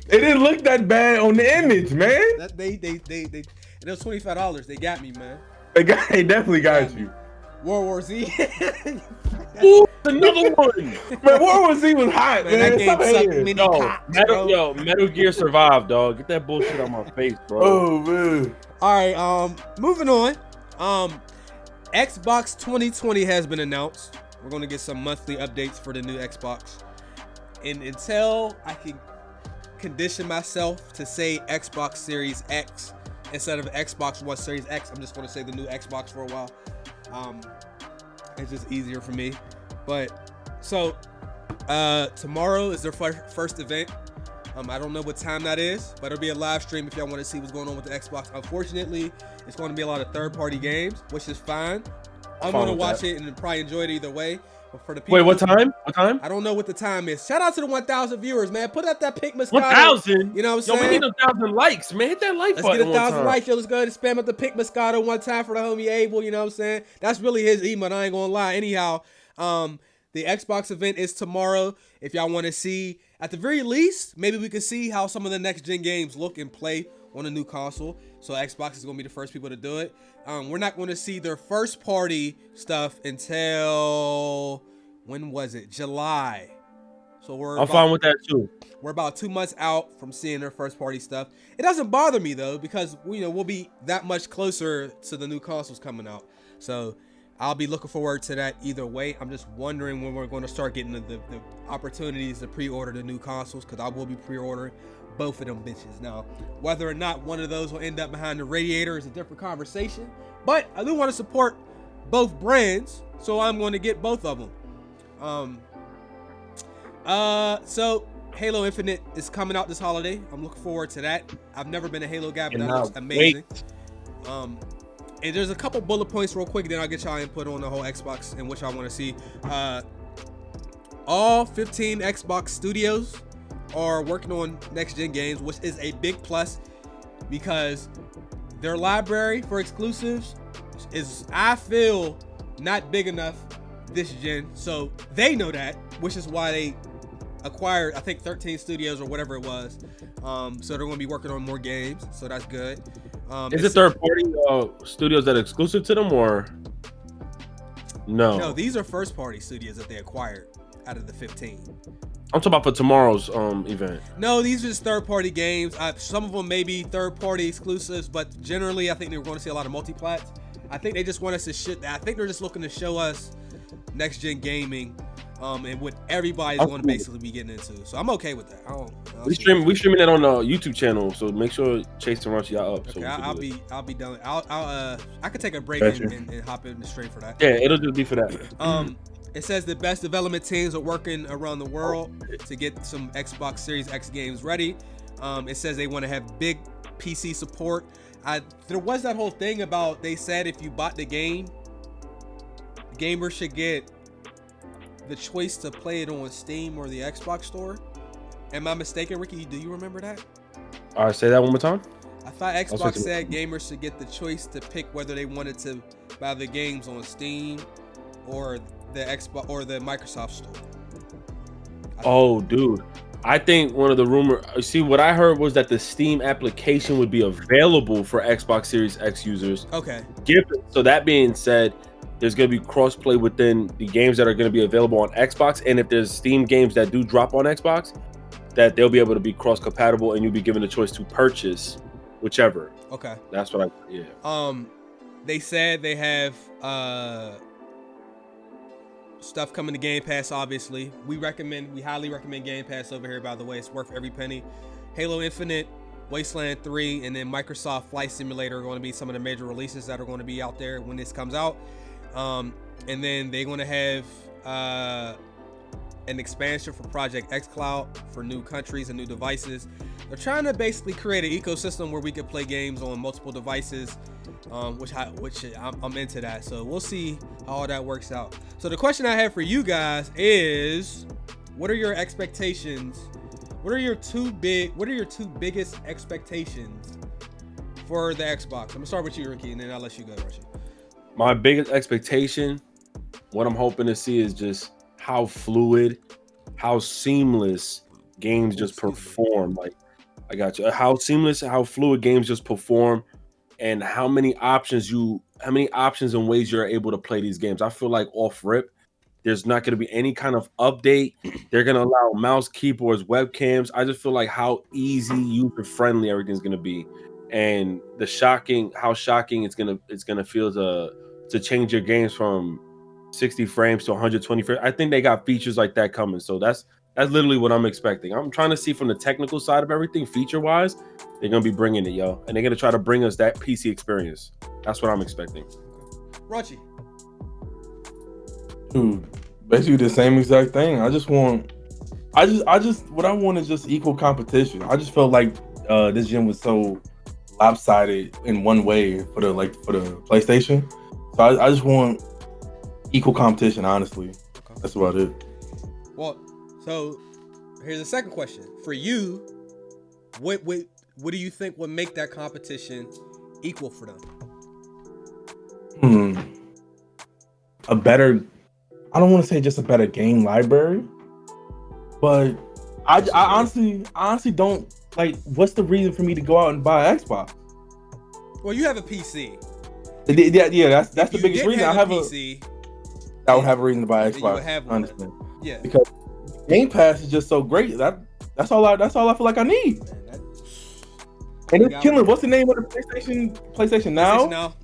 It didn't look that bad on the image, man. That they and it was $25. They got me, man. They definitely got you. World War Z. Ooh, another one. Man, World War Z was hot, man. That game sucked many cocks, bro. Metal Gear survived, dog. Get that bullshit on my face, bro. Oh man. All right, moving on. Xbox 2020 has been announced. We're going to get some monthly updates for the new Xbox. And until I can condition myself to say Xbox Series X instead of Xbox One Series X, I'm just going to say the new Xbox for a while. It's just easier for me. But so tomorrow is their first event. I don't know what time that is, but it'll be a live stream if y'all want to see what's going on with the Xbox. Unfortunately, it's going to be a lot of third-party games, which is fine. I'm going to watch it and probably enjoy it either way. But for the people, wait, what time? What time? I don't know what the time is. Shout out to the 1,000 viewers, man. Put out that Pink Moscato. 1,000? You know what I'm Yo, saying? we need 1,000 likes, man. Hit that like Let's button. get 1,000 likes. Yo, let's go ahead and spam up the Pink Moscato one time for the homie Abel. You know what I'm saying? That's really his emote. I ain't going to lie. Anyhow, the Xbox event is tomorrow. If y'all want to see, at the very least, maybe we can see how some of the next-gen games look and play on a new console. So Xbox is going to be the first people to do it. We're not going to see their first-party stuff until, when was it? July. So I'm fine with that too. We're about 2 months out from seeing their first-party stuff. It doesn't bother me though, because we'll be that much closer to the new consoles coming out. So I'll be looking forward to that either way. I'm just wondering when we're going to start getting the opportunities to pre-order the new consoles, because I will be pre-ordering both of them bitches. Now, whether or not one of those will end up behind the radiator is a different conversation, but I do want to support both brands, so I'm going to get both of them. So Halo Infinite is coming out this holiday. I'm looking forward to that. I've never been a Halo guy, but that looks amazing. And there's a couple bullet points real quick, then I'll get y'all input on the whole Xbox and what y'all want to see. All 15 Xbox studios are working on next-gen games, which is a big plus because their library for exclusives is, I feel, not big enough this gen. So they know that, which is why they acquired, I think, 13 studios or whatever it was. So they're going to be working on more games, so that's good. Is it third-party studios that are exclusive to them, or no? No, these are first-party studios that they acquired out of the 15. I'm talking about for tomorrow's event. No, these are just third-party games. Some of them may be third-party exclusives, but generally, I think they're going to see a lot of multi-plats. I think they just want us to I think they're just looking to show us next-gen gaming, and what everybody's going to basically be getting into. So I'm okay with that. We streaming it on the YouTube channel, so make sure Chase and Rush y'all up. Okay, so I'll be done. I could take a break and hop in the stream for that. Yeah, it'll just be for that. It says the best development teams are working around the world to get some Xbox Series X games ready. It says they want to have big PC support. There was that whole thing about, they said if you bought the game, gamers should get the choice to play it on Steam or the Xbox store. Am I mistaken, Ricky? Do you remember that? All right, say that one more time. I thought Xbox said gamers should get the choice to pick whether they wanted to buy the games on Steam or the Xbox or the Microsoft store. Oh, dude. I think one of the see, what I heard was that the Steam application would be available for Xbox Series X users. Okay. So that being said, there's going to be cross-play within the games that are going to be available on Xbox. And if there's Steam games that do drop on Xbox, that they'll be able to be cross-compatible and you'll be given the choice to purchase whichever. Okay. That's what They said they have stuff coming to Game Pass, obviously. We highly recommend Game Pass over here, by the way. It's worth every penny. Halo Infinite, Wasteland 3, and then Microsoft Flight Simulator are going to be some of the major releases that are going to be out there when this comes out. And then they're going to have an expansion for Project xCloud for new countries and new devices. They're trying to basically create an ecosystem where we could play games on multiple devices, which I'm into that. So we'll see how all that works out. So the question I have for you guys is, what are your expectations? What are your two biggest expectations for the Xbox? I'm gonna start with you, Ricky, and then I'll let you go, Archie. My biggest expectation, what I'm hoping to see, is just how fluid, how seamless games just perform. Like, I got you. How seamless, how fluid games just perform, and how many options and ways you're able to play these games. I feel like off rip, there's not going to be any kind of update. They're going to allow mouse, keyboards, webcams. I just feel like how easy, user friendly everything's going to be, and how shocking it's going to feel to change your games from 60 frames to 120 frames. I think they got features like that coming. So that's literally what I'm expecting. I'm trying to see from the technical side of everything, feature wise, they're gonna be bringing it, yo, and they're gonna try to bring us that PC experience. That's what I'm expecting. Rachi. Dude, basically the same exact thing. What I want is just equal competition. I just felt like this gen was so lopsided in one way for the PlayStation. So I just want equal competition, honestly. Okay. That's about it. Well, so here's the second question for you. What do you think would make that competition equal for them? A better, I don't want to say just a better game library, but I honestly don't like. What's the reason for me to go out and buy an Xbox? Well, you have a PC. Yeah, that's the biggest reason. I have a PC. I would have a reason to buy an Xbox. Honestly, yeah, because Game Pass is just so great. That's all I feel like I need. And it's killing. What's the name of the PlayStation Now? PlayStation Now.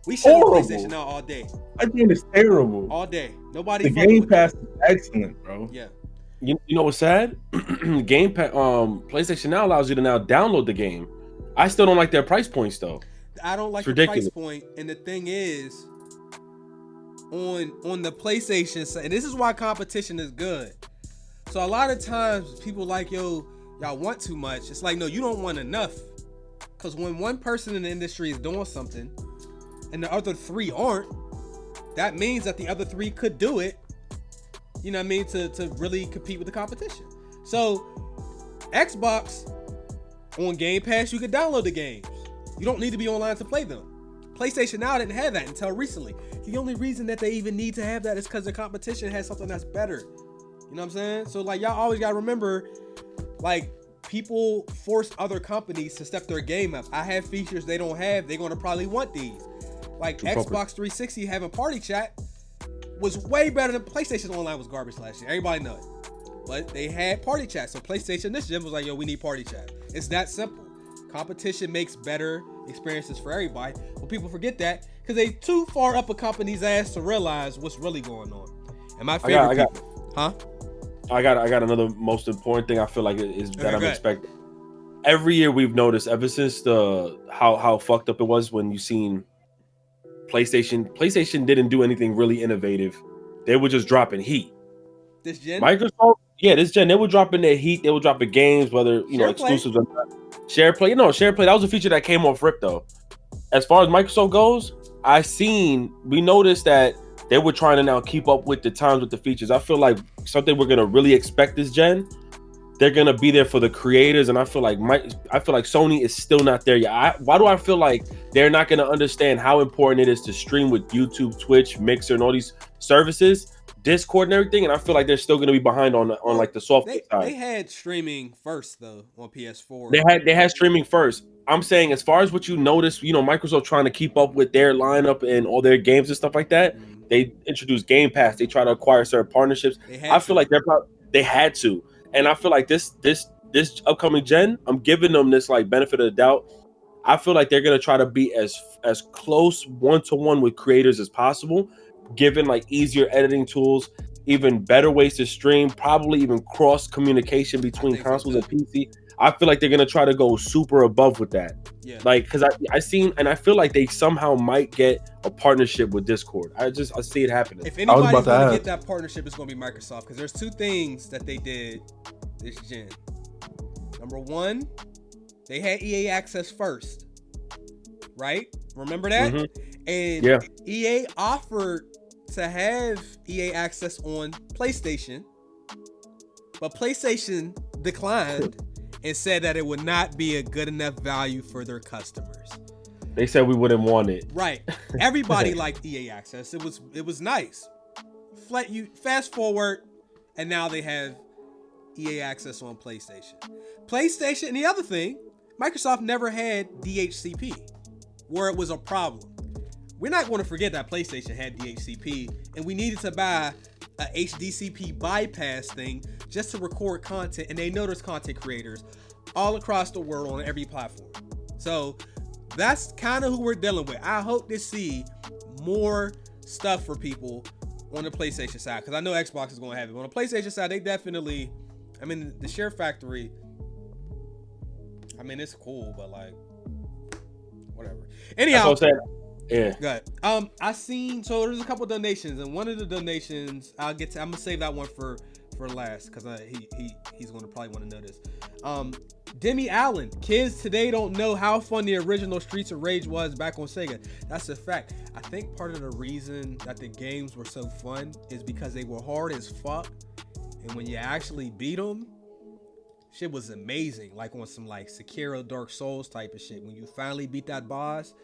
We should have PlayStation Now all day. I think it's terrible. All day. Nobody. The Game Pass is excellent, bro. Yeah. You know what's sad? Game Pass, PlayStation Now allows you to now download the game. I still don't like their price points though. I don't like the price point, and the thing is, on the PlayStation side, and this is why competition is good. So a lot of times people like, yo, y'all want too much. It's like, no, you don't want enough. Because when one person in the industry is doing something and the other three aren't, that means that the other three could do it, you know what I mean, to really compete with the competition. So Xbox, on Game Pass, you could download the games. You don't need to be online to play them. PlayStation Now didn't have that until recently. The only reason that they even need to have that is because the competition has something that's better. You know what I'm saying? So like, y'all always gotta remember, like, people force other companies to step their game up. I have features they don't have. They're gonna probably want these. Like Xbox 360 having party chat was way better than PlayStation Online was garbage last year. Everybody know it. But they had party chat. So PlayStation this gen was like, yo, we need party chat. It's that simple. Competition makes better experiences for everybody. But people forget that because they too far up a company's ass to realize what's really going on. And my favorite I got another most important thing I feel like is that I'm expecting. Every year we've noticed ever since how fucked up it was when you seen PlayStation didn't do anything really innovative. They were just dropping heat. This gen? Microsoft, yeah, this gen, they were dropping their heat. They were dropping games, whether exclusives or not. Share play, share play. That was a feature that came off rip though. As far as Microsoft goes, we noticed that they were trying to now keep up with the times with the features. I feel like something we're gonna really expect this gen. They're gonna be there for the creators, and I feel like Sony is still not there yet. Why do I feel like they're not gonna understand how important it is to stream with YouTube, Twitch, Mixer, and all these services, Discord, and everything? And I feel like they're still gonna be behind on like the software side. They had streaming first though on PS4. They had streaming first. I'm saying as far as what you notice, Microsoft trying to keep up with their lineup and all their games and stuff like that. They introduced Game Pass. They try to acquire certain partnerships. I feel like they had to. And I feel like this upcoming gen, I'm giving them this like benefit of the doubt. I feel like they're gonna try to be as close one-to-one with creators as possible, given like easier editing tools, even better ways to stream, probably even cross communication between consoles and PC. I feel like they're gonna try to go super above with that. Yeah. Like, because I feel like they somehow might get a partnership with Discord. I see it happening. If anybody's gonna get that partnership, it's gonna be Microsoft, because there's two things that they did this gen. Number one, they had EA access first, right? Remember that? Mm-hmm. And EA offered to have EA access on PlayStation, but PlayStation declined and said that it would not be a good enough value for their customers. They said we wouldn't want it. Right. Everybody liked EA access. It was nice. You fast forward, and now they have EA access on PlayStation. And the other thing, Microsoft never had DHCP, where it was a problem. We're not going to forget that PlayStation had DHCP, and we needed to buy a HDCP bypass thing just to record content, and they know there's content creators all across the world on every platform. So that's kind of who we're dealing with. I hope to see more stuff for people on the PlayStation side, because I know Xbox is going to have it. But on the PlayStation side, they definitely, the Share Factory, it's cool, but like, whatever. Anyhow, yeah. Good. I seen, so there's a couple donations, and one of the donations I'm gonna save that one for last, because he's gonna probably want to know this. Demi Allen, kids today don't know how fun the original Streets of Rage was back on Sega. That's a fact. I think part of the reason that the games were so fun is because they were hard as fuck, and when you actually beat them, shit was amazing. Like on some like Sekiro Dark Souls type of shit. When you finally beat that boss,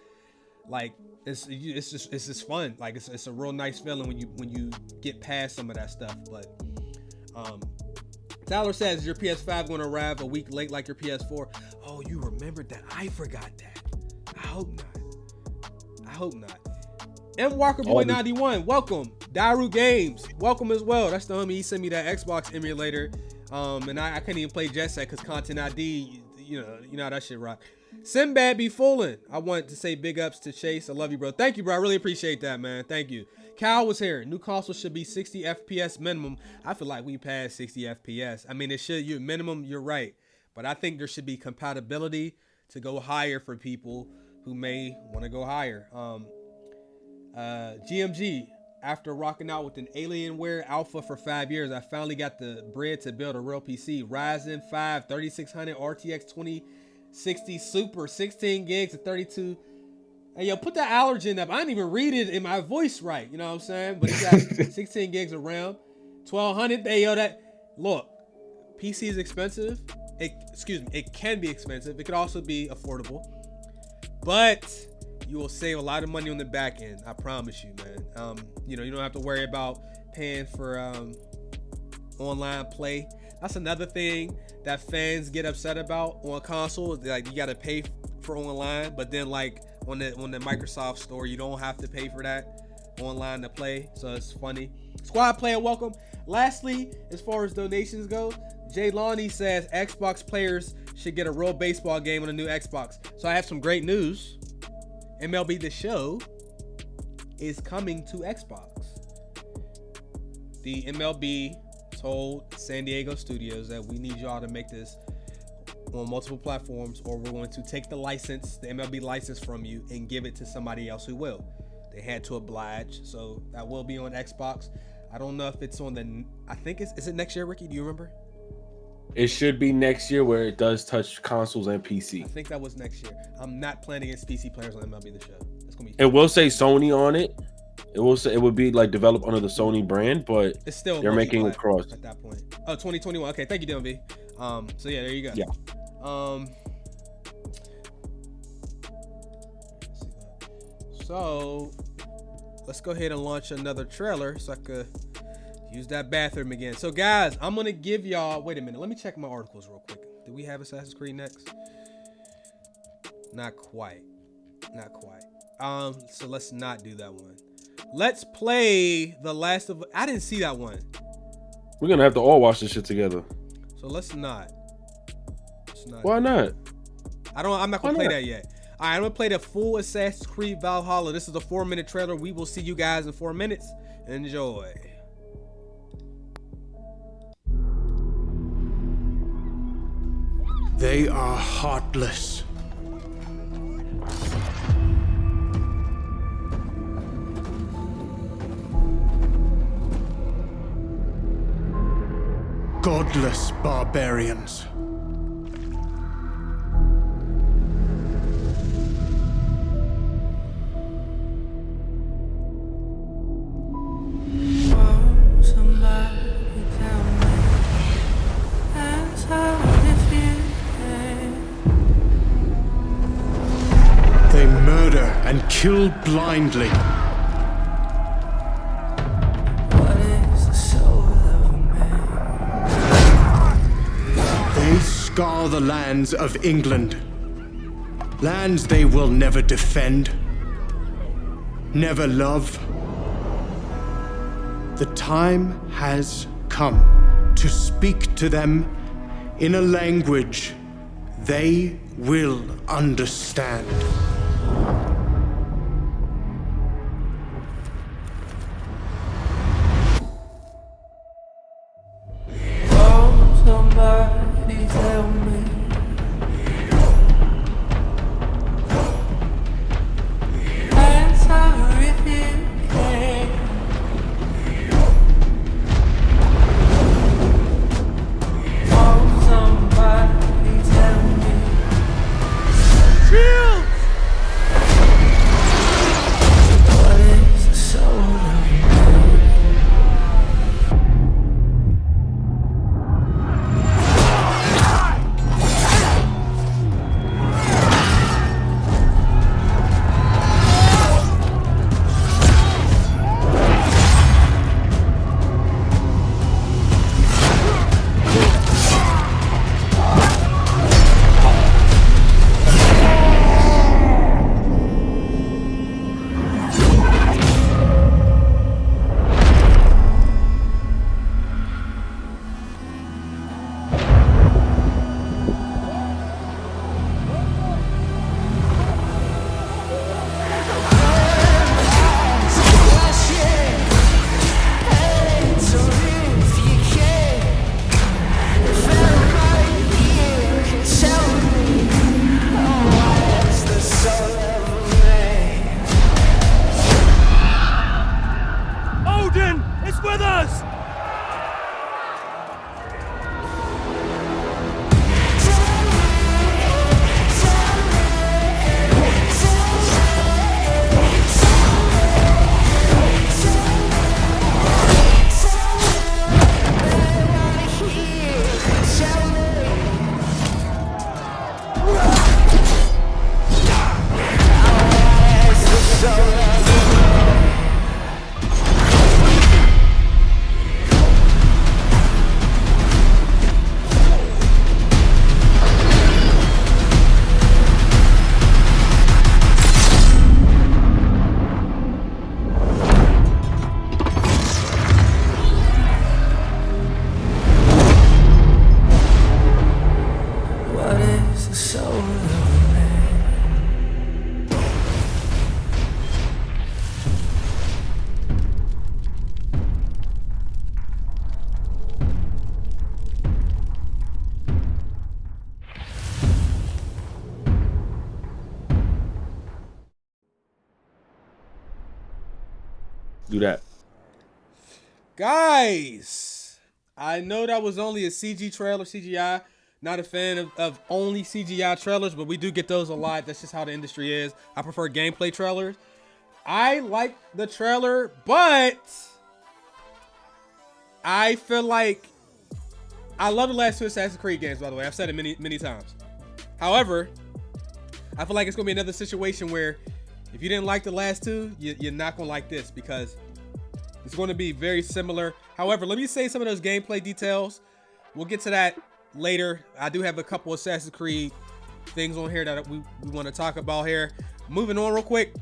like it's just fun. Like it's a real nice feeling when you get past some of that stuff. But Tyler says, is your PS5 going to arrive a week late like your PS4? Oh, you remembered that? I forgot that. I hope not. M Walker Boy 91, welcome. Daru Games, welcome as well. That's the homie. He sent me that Xbox emulator. And I couldn't even play Jet Set because Content ID, you know how that shit rock. Sinbad be fooling. I want to say big ups to Chase. I love you, bro. Thank you, bro. I really appreciate that, man. Thank you. Cal was here. New console should be 60 FPS minimum. I feel like we passed 60 FPS. It should, minimum, you're right. But I think there should be compatibility to go higher for people who may want to go higher. GMG, after rocking out with an Alienware Alpha for 5 years, I finally got the bread to build a real PC. Ryzen 5 3600 RTX 2060 Super, 16 gigs of 32. Hey, yo, put that allergen up. I didn't even read it in my voice right. You know what I'm saying? But it got 16 gigs of RAM. 1200. Hey, yo, look, PC is expensive. It can be expensive. It could also be affordable. But you will save a lot of money on the back end. I promise you, man. You don't have to worry about paying for online play. That's another thing that fans get upset about on console. Like, you got to pay for online, but then like on the Microsoft store, you don't have to pay for that online to play. So it's funny. Squad player, welcome. Lastly, as far as donations go, Jay Lonnie says Xbox players should get a real baseball game on a new Xbox. So I have some great news. MLB The Show is coming to Xbox. The MLB told San Diego studios that we need y'all to make this on multiple platforms, or we're going to take the MLB license from you and give it to somebody else who will. They had to oblige, so that will be on Xbox. I don't know if it's on I think is it next year, Ricky? Do you remember? It should be next year where it does touch consoles and I PC. think that was next year. I'm not playing against PC players on MLB The Show. It's gonna be. It will say Sony on it. It will say it would be like developed under the Sony brand, but It's still they're making it cross at that point. Oh, 2021. Okay, thank you, DMV. So yeah, there you go. Yeah. So let's go ahead and launch another trailer so I could use that bathroom again. So guys, I'm gonna give y'all. Wait a minute. Let me check my articles real quick. Do we have Assassin's Creed next? Not quite. Not quite. So let's not do that one. Let's play The Last of. I didn't see that one. we're gonna have to all watch this shit together. So let's not. Why not? I'm not gonna Why play not? that yet. All right, I'm gonna play the full Assassin's Creed Valhalla. This is a 4-minute trailer. We will see you guys in 4 minutes. Enjoy. They are heartless. Godless barbarians. They murder and kill blindly. They scar the lands of England. Lands they will never defend, never love. The time has come to speak to them in a language they will understand. Somebody tell me. Answer if you can. Oh, somebody tell me. Shield! What is the soul of man? Do that. Guys, I know that was only a CG trailer, CGI. Not a fan of only CGI trailers, but we do get those a lot. That's just how the industry is. I prefer gameplay trailers. I like the trailer, but I feel like I love the last 2 Assassin's Creed games, by the way. I've said it many times. However, I feel like it's going to be another situation where if you didn't like the last 2, you're not going to like this because it's going to be very similar. However, let me say some of those gameplay details. We'll get to that later. I do have a couple of Assassin's Creed things on here that we want to talk about here. Moving on real quick.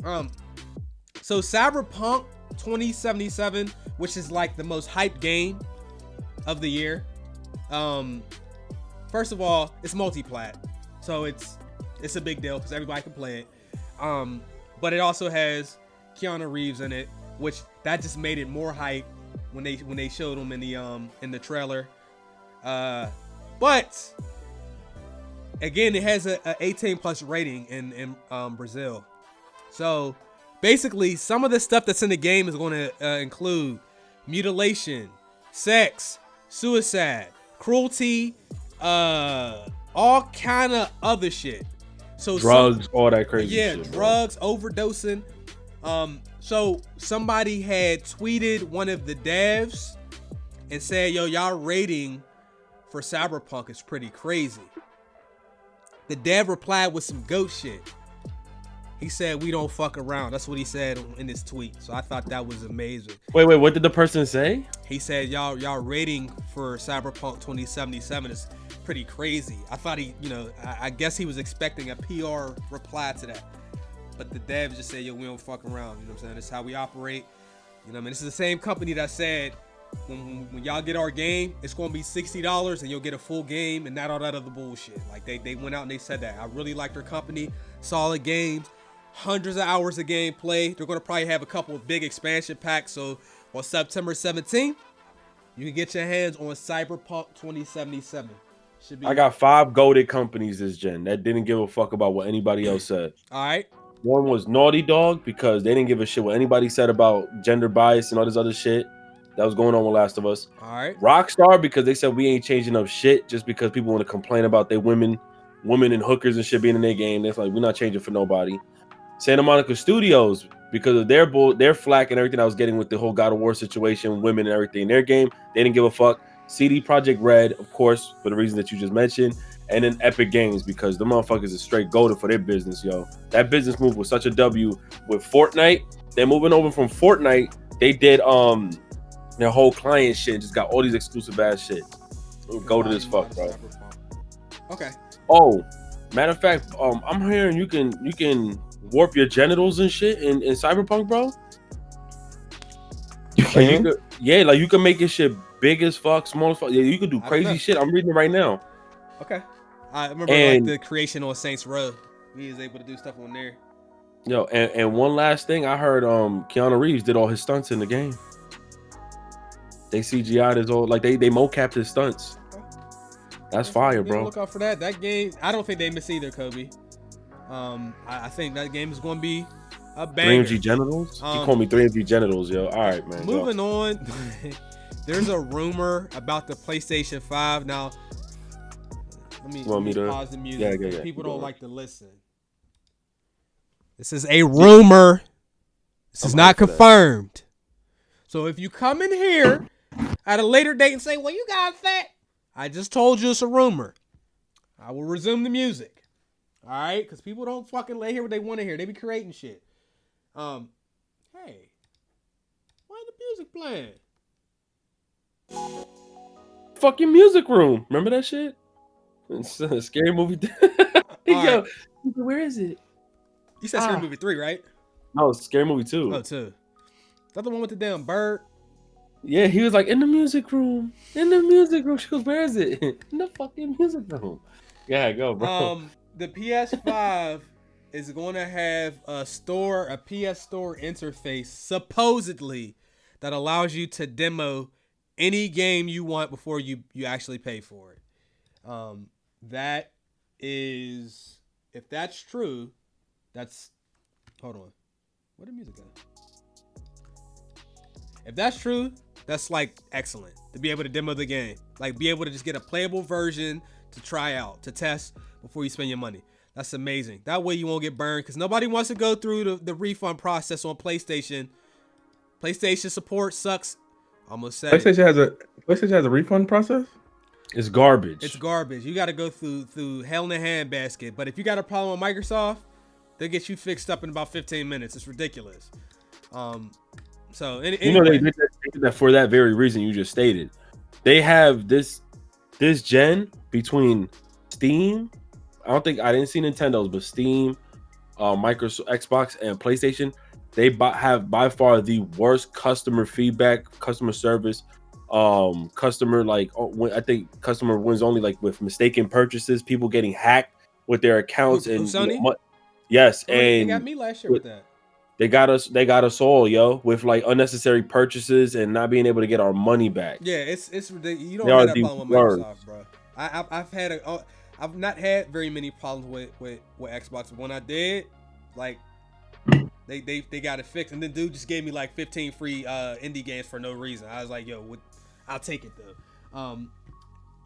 So Cyberpunk 2077, which is like the most hyped game of the year. First of all, it's multi-plat, so it's a big deal because everybody can play it. But it also has Keanu Reeves in it, which that just made it more hype when they showed him in the trailer. But again, it has a 18+ rating in Brazil. So basically, some of the stuff that's in the game is going to include mutilation, sex, suicide, cruelty, all kind of other shit. So drugs, all that crazy shit. Yeah, drugs, overdosing. So somebody had tweeted one of the devs and said, yo, y'all rating for Cyberpunk is pretty crazy. The dev replied with some goat shit. He said, we don't fuck around. That's what he said in his tweet. So I thought that was amazing. Wait, what did the person say? He said, y'all rating for Cyberpunk 2077 is pretty crazy. I thought I guess he was expecting a PR reply to that. But the devs just said, yo, we don't fuck around. You know what I'm saying? This is how we operate. You know what I mean? This is the same company that said, when y'all get our game, it's going to be $60 and you'll get a full game and not all that other bullshit. Like they went out and they said that. I really like their company. Solid games. Hundreds of hours of gameplay. They're going to probably have a couple of big expansion packs. So on September 17th, you can get your hands on Cyberpunk 2077. I got 5 goated companies this gen that didn't give a fuck about what anybody else said. All right. One was Naughty Dog because they didn't give a shit what anybody said about gender bias and all this other shit that was going on with Last of Us. All right. Rockstar because they said we ain't changing up shit just because people want to complain about their women and hookers and shit being in their game. It's like, we're not changing for nobody. Santa Monica Studios because of their flack and everything I was getting with the whole God of War situation, women and everything in their game. They didn't give a fuck. CD Projekt Red, of course, for the reason that you just mentioned. And then Epic Games because the motherfuckers is straight golden for their business, yo. That business move was such a W with Fortnite. They're moving over from Fortnite. They did their whole client shit and just got all these exclusive ass shit. Go to this fuck, bro. Okay. Oh, matter of fact, I'm hearing you can warp your genitals and shit in Cyberpunk, bro. You can? Like you can make your shit big as fuck, small as fuck. Yeah, you can do crazy shit. I'm reading it right now. Okay. I remember like the creation on Saints Row. He was able to do stuff on there. Yo, and one last thing, I heard Keanu Reeves did all his stunts in the game. They CGI'd his old, like they mocapped his stunts. That's fire, bro. Look out for that. That game, I don't think they miss either, Kobe. I think that game is going to be a banger. 3MG genitals? He called me 3MG genitals, yo. All right, man. Moving on. There's a rumor about the PlayStation 5. Now, let me pause the music. Yeah. People don't like to listen. This is a rumor. This is not confirmed. So if you come in here at a later date and say, well, you got that, I just told you it's a rumor. I will resume the music. All right? Because people don't fucking lay here what they want to hear. They be creating shit. Hey, why the music playing? Fucking music room. Remember that shit? It's a scary movie. Yo, where is it? You said Scary Movie 3, right? No, it's Scary Movie 2. Oh, 2. Is that the one with the damn bird? Yeah, he was like, in the music room. In the music room. She goes, where is it? In the fucking music room. Yeah, go, bro. The PS5 is going to have a PS Store interface, supposedly, that allows you to demo any game you want before you actually pay for it. That is, if that's true, hold on. Where the music at? If that's true, That's like excellent to be able to demo the game, like be able to just get a playable version to try out, to test before you spend your money. That's amazing. That way you won't get burned, because nobody wants to go through the refund process on PlayStation. PlayStation support sucks. Almost said PlayStation has a refund process. It's garbage. It's garbage. You got to go through hell in a handbasket. But if you got a problem with Microsoft, they'll get you fixed up in about 15 minutes. It's ridiculous. So anyway. You know, they did that for that very reason you just stated. They have this gen between Steam. I didn't see Nintendo's, but Steam, Microsoft, Xbox, and PlayStation. They have by far the worst customer feedback, customer service, customer I think customer wins only like with mistaken purchases, people getting hacked with their accounts and Sony? Yes, and they got me last year with that. They got us all, yo, with like unnecessary purchases and not being able to get our money back. Yeah, it's ridiculous. You don't have that problem with Microsoft, bro. I've not had very many problems with Xbox, but when I did, like they got it fixed, and then dude just gave me like 15 free indie games for no reason. I was like, yo, I'll take it though.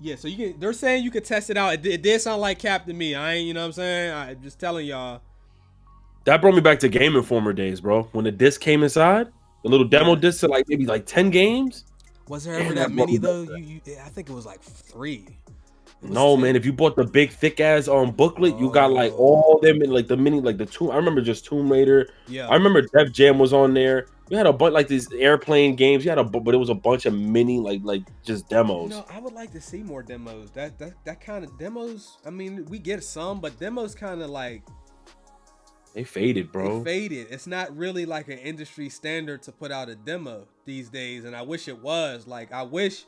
Yeah, so they're saying you could test it out. It did sound like cap to me. I ain't, you know what I'm saying? I'm just telling y'all. That brought me back to Game Informer days, bro. When the disc came inside, the little demo disc to like maybe like 10 games. Was there ever that many though? I think it was like 3. No, man. If you bought the big thick ass booklet, you got like all them in like the mini, like the Tomb. I remember just Tomb Raider. Yeah. I remember Def Jam was on there. You had a bunch like these airplane games. You had but it was a bunch of mini like just demos. You know, I would like to see more demos. That kind of demos. I mean, we get some, but demos kind of like. They faded, bro. They faded. It's not really like an industry standard to put out a demo these days, and I wish it was. Like, I wish,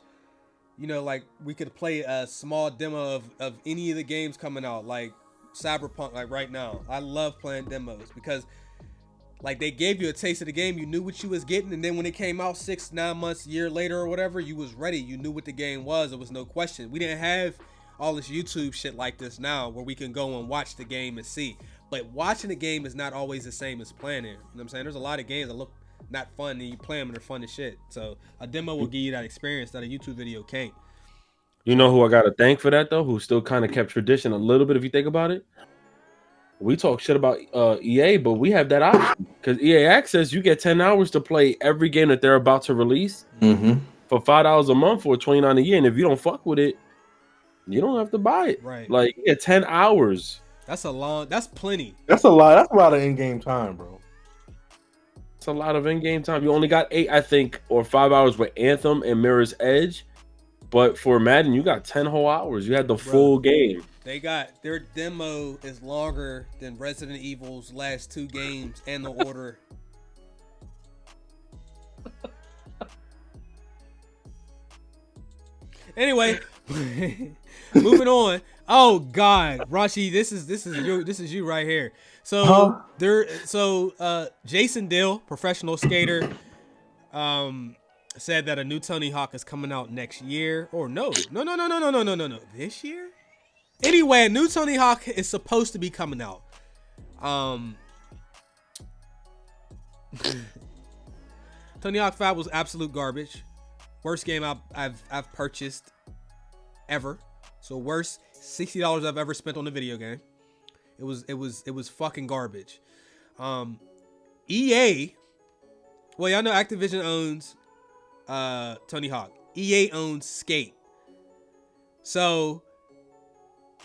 you know, like we could play a small demo of any of the games coming out, like Cyberpunk, like right now. I love playing demos because, like, they gave you a taste of the game. You knew what you was getting, and then when it came out 6-9 months, a year later or whatever, you was ready. You knew what the game was. There was no question. We didn't have all this YouTube shit like this now where we can go and watch the game and see. But watching the game is not always the same as playing it. You know what I'm saying? There's a lot of games that look not fun, and you play them and they're fun as shit. So a demo will give you that experience that a YouTube video can't. You know who I got to thank for that, though? Who still kind of kept tradition a little bit, if you think about it? We talk shit about EA, but we have that option. Because EA Access, you get 10 hours to play every game that they're about to release for $5 a month or $29 a year. And if you don't fuck with it, you don't have to buy it. Right. Like, yeah, 10 hours. That's plenty. That's a lot. That's a lot of in-game time, bro. It's a lot of in-game time. You only got 8, I think, or 5 hours with Anthem and Mirror's Edge. But for Madden, you got 10 whole hours. You had the full game. They got their demo is longer than Resident Evil's last 2 games and The Order. Anyway, moving on. Oh God, Rashi, this is you right here. So Jason Dill, professional skater, said that a new Tony Hawk is coming out next year. Or no, this year. Anyway, a new Tony Hawk is supposed to be coming out. Tony Hawk 5 was absolute garbage. Worst game I've purchased ever. So worst $60 I've ever spent on a video game. It was fucking garbage. EA. Well, y'all know Activision owns Tony Hawk. EA owns Skate. So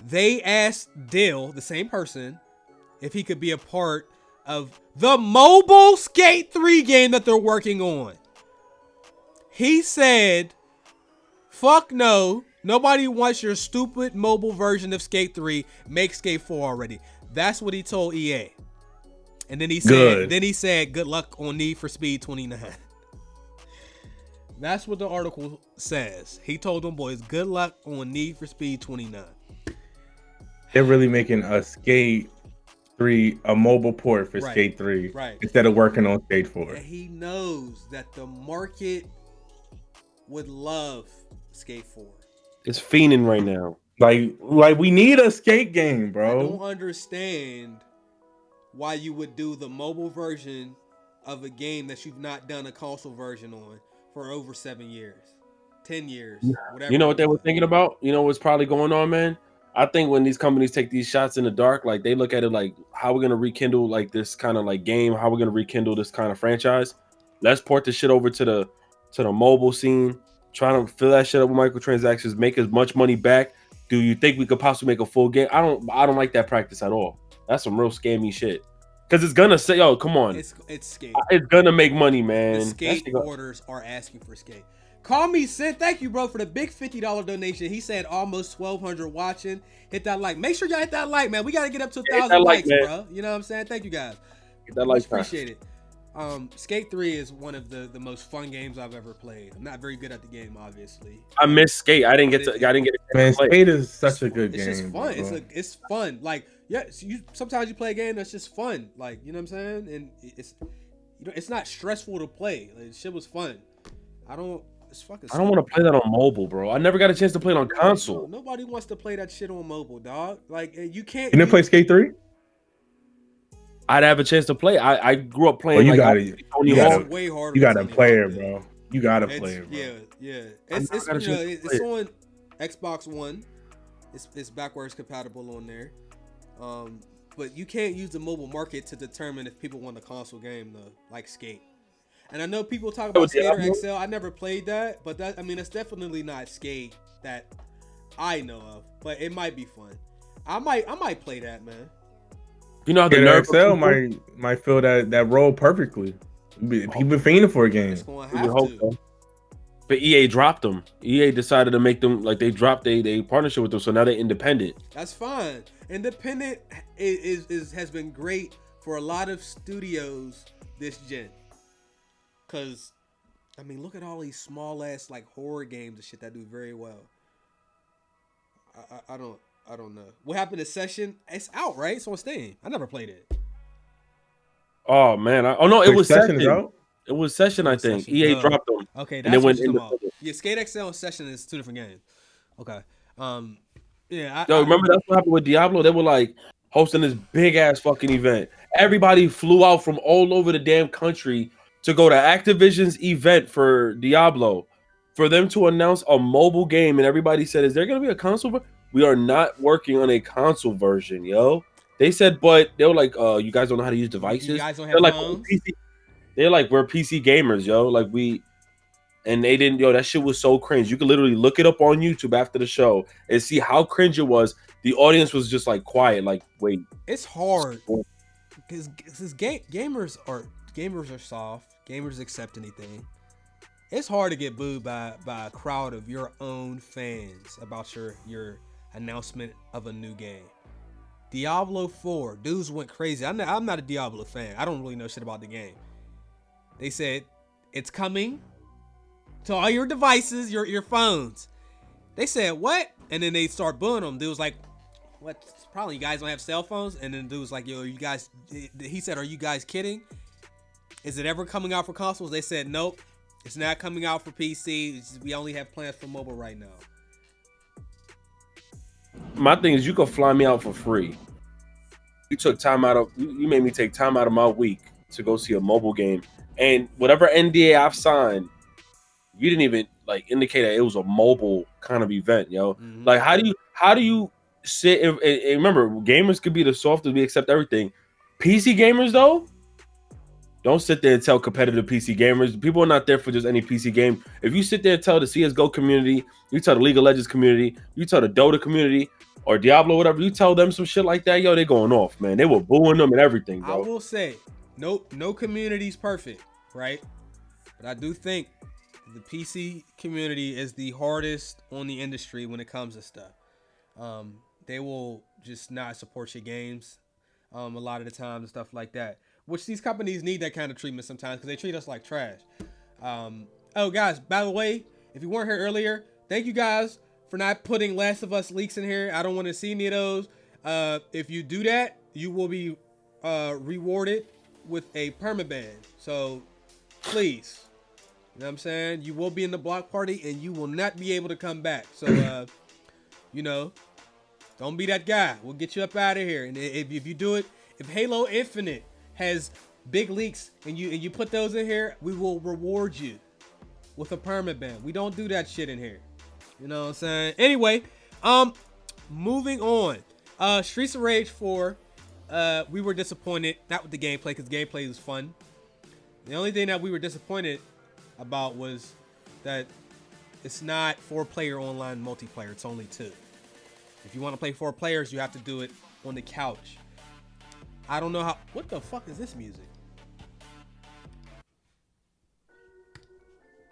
they asked Dill, the same person, if he could be a part of the mobile Skate 3 game that they're working on. He said, fuck no. Nobody wants your stupid mobile version of Skate 3. Make Skate 4 already. That's what he told EA. And then he said, good luck on Need for Speed 29. That's what the article says. He told them boys, good luck on Need for Speed 29. They're really making a Skate 3 a mobile port for Skate 3 instead of working on Skate 4. And he knows that the market would love Skate 4. It's fiending right now. Like we need a skate game, bro. I don't understand why you would do the mobile version of a game that you've not done a console version on for over 7 years, 10 years, whatever. You know what they were thinking about? You know what's probably going on, man? I think when these companies take these shots in the dark, like they look at it like, how we're gonna rekindle like this kind of like game, how we're gonna rekindle this kind of franchise. Let's port this shit over to the mobile scene, trying to fill that shit up with microtransactions, make as much money back. Do you think we could possibly make a full game? I don't like that practice at all. That's some real scammy shit. Cause it's gonna say, yo, come on. It's Skate. It's gonna make money, man. The Skate orders are asking for Skate. Call me Sid. Thank you, bro, for the big $50 donation. He said almost 1,200 watching. Hit that like. Make sure y'all hit that like, man. We gotta get up to 1,000 likes, bro. You know what I'm saying? Thank you guys. Get that like. Appreciate it. Skate 3 is one of the most fun games I've ever played. I'm not very good at the game, obviously. I miss Skate. I didn't get it. Man, Skate is such a good game. It's just fun. Bro. It's fun. Like, yeah, sometimes you play a game that's just fun. Like, you know what I'm saying? And it's not stressful to play. Like, shit was fun. I don't want to play that on mobile, bro. I never got a chance to play it on console. Nobody wants to play that shit on mobile, dog. Like, you can't. You didn't play Skate 3? I'd have a chance to play. I grew up playing. You got it's way harder. You got to play it, bro. You got to play it, bro. Yeah. It's on Xbox One. It's backwards compatible on there. But you can't use the mobile market to determine if people want a console game though, like Skate. And I know people talk about Skater XL. I never played that, but it's definitely not Skate that I know of. But it might be fun. I might play that, man. You know how the Nerf XL might fill that role perfectly. People fiending for a game. It's going to have to. But EA dropped them. EA decided to make them like they dropped a partnership with them, so now they're independent. That's fine. Independent has been great for a lot of studios this gen. Cause look at all these small ass like horror games and shit that do very well. I don't know. What happened to Session? It's out, right? It's on Steam. I never played it. Oh man! It was Session. It was Session, I think. EA dropped them. Okay, that's what you're talking about. Yeah, Skate XL and Session is two different games. Okay. Yeah. Remember that's what happened with Diablo? They were like hosting this big ass fucking event. Everybody flew out from all over the damn country to go to Activision's event for Diablo, for them to announce a mobile game, and everybody said, "Is there gonna be a console?" We are not working on a console version, yo. They said, but they were like, you guys don't know how to use devices. You guys don't have phones? They're like, we're PC gamers, yo. Like and they didn't, that shit was so cringe. You could literally look it up on YouTube after the show and see how cringe it was. The audience was just like quiet, like, wait. It's hard because gamers are soft. Gamers accept anything. It's hard to get booed by a crowd of your own fans about your announcement of a new game. Diablo 4, dudes went crazy. I'm not a Diablo fan. I don't really know shit about the game. They said it's coming to all your devices, your phones. They said what? And then they start booing them. Dude was like, what? Probably you guys don't have cell phones. And then dude was like, yo, you guys. He said, are you guys kidding? Is it ever coming out for consoles? They said nope. It's not coming out for PC. We only have plans for mobile right now. My thing is, you could fly me out for free. You made me take time out of my week to go see a mobile game, and whatever NDA I've signed, you didn't even like indicate that it was a mobile kind of event, yo. Mm-hmm. Like, how do you sit and remember, gamers could be the softest, we accept everything. PC gamers though, don't sit there and tell competitive PC gamers. People are not there for just any PC game. If you sit there and tell the CSGO community, you tell the League of Legends community, you tell the Dota community, or Diablo, whatever, you tell them some shit like that, yo, they going off, man. They were booing them and everything, bro. I will say, no community's perfect, right? But I do think the PC community is the hardest on the industry when it comes to stuff. They will just not support your games a lot of the time and stuff like that. Which these companies need that kind of treatment sometimes because they treat us like trash. Oh, guys, by the way, if you weren't here earlier, thank you guys for not putting Last of Us leaks in here. I don't want to see any of those. If you do that, you will be rewarded with a permaban. So please, you know what I'm saying? You will be in the block party and you will not be able to come back. So, don't be that guy. We'll get you up out of here. And if you do it, if Halo Infinite has big leaks and you put those in here, we will reward you. with a permaban. We don't do that shit in here. You know what I'm saying? Anyway, moving on. Streets of Rage 4. We were disappointed, not with the gameplay, because gameplay was fun. The only thing that we were disappointed about was that it's not 4-player online multiplayer. It's only 2. If you want to play 4 players, you have to do it on the couch. I don't know how. What the fuck is this music?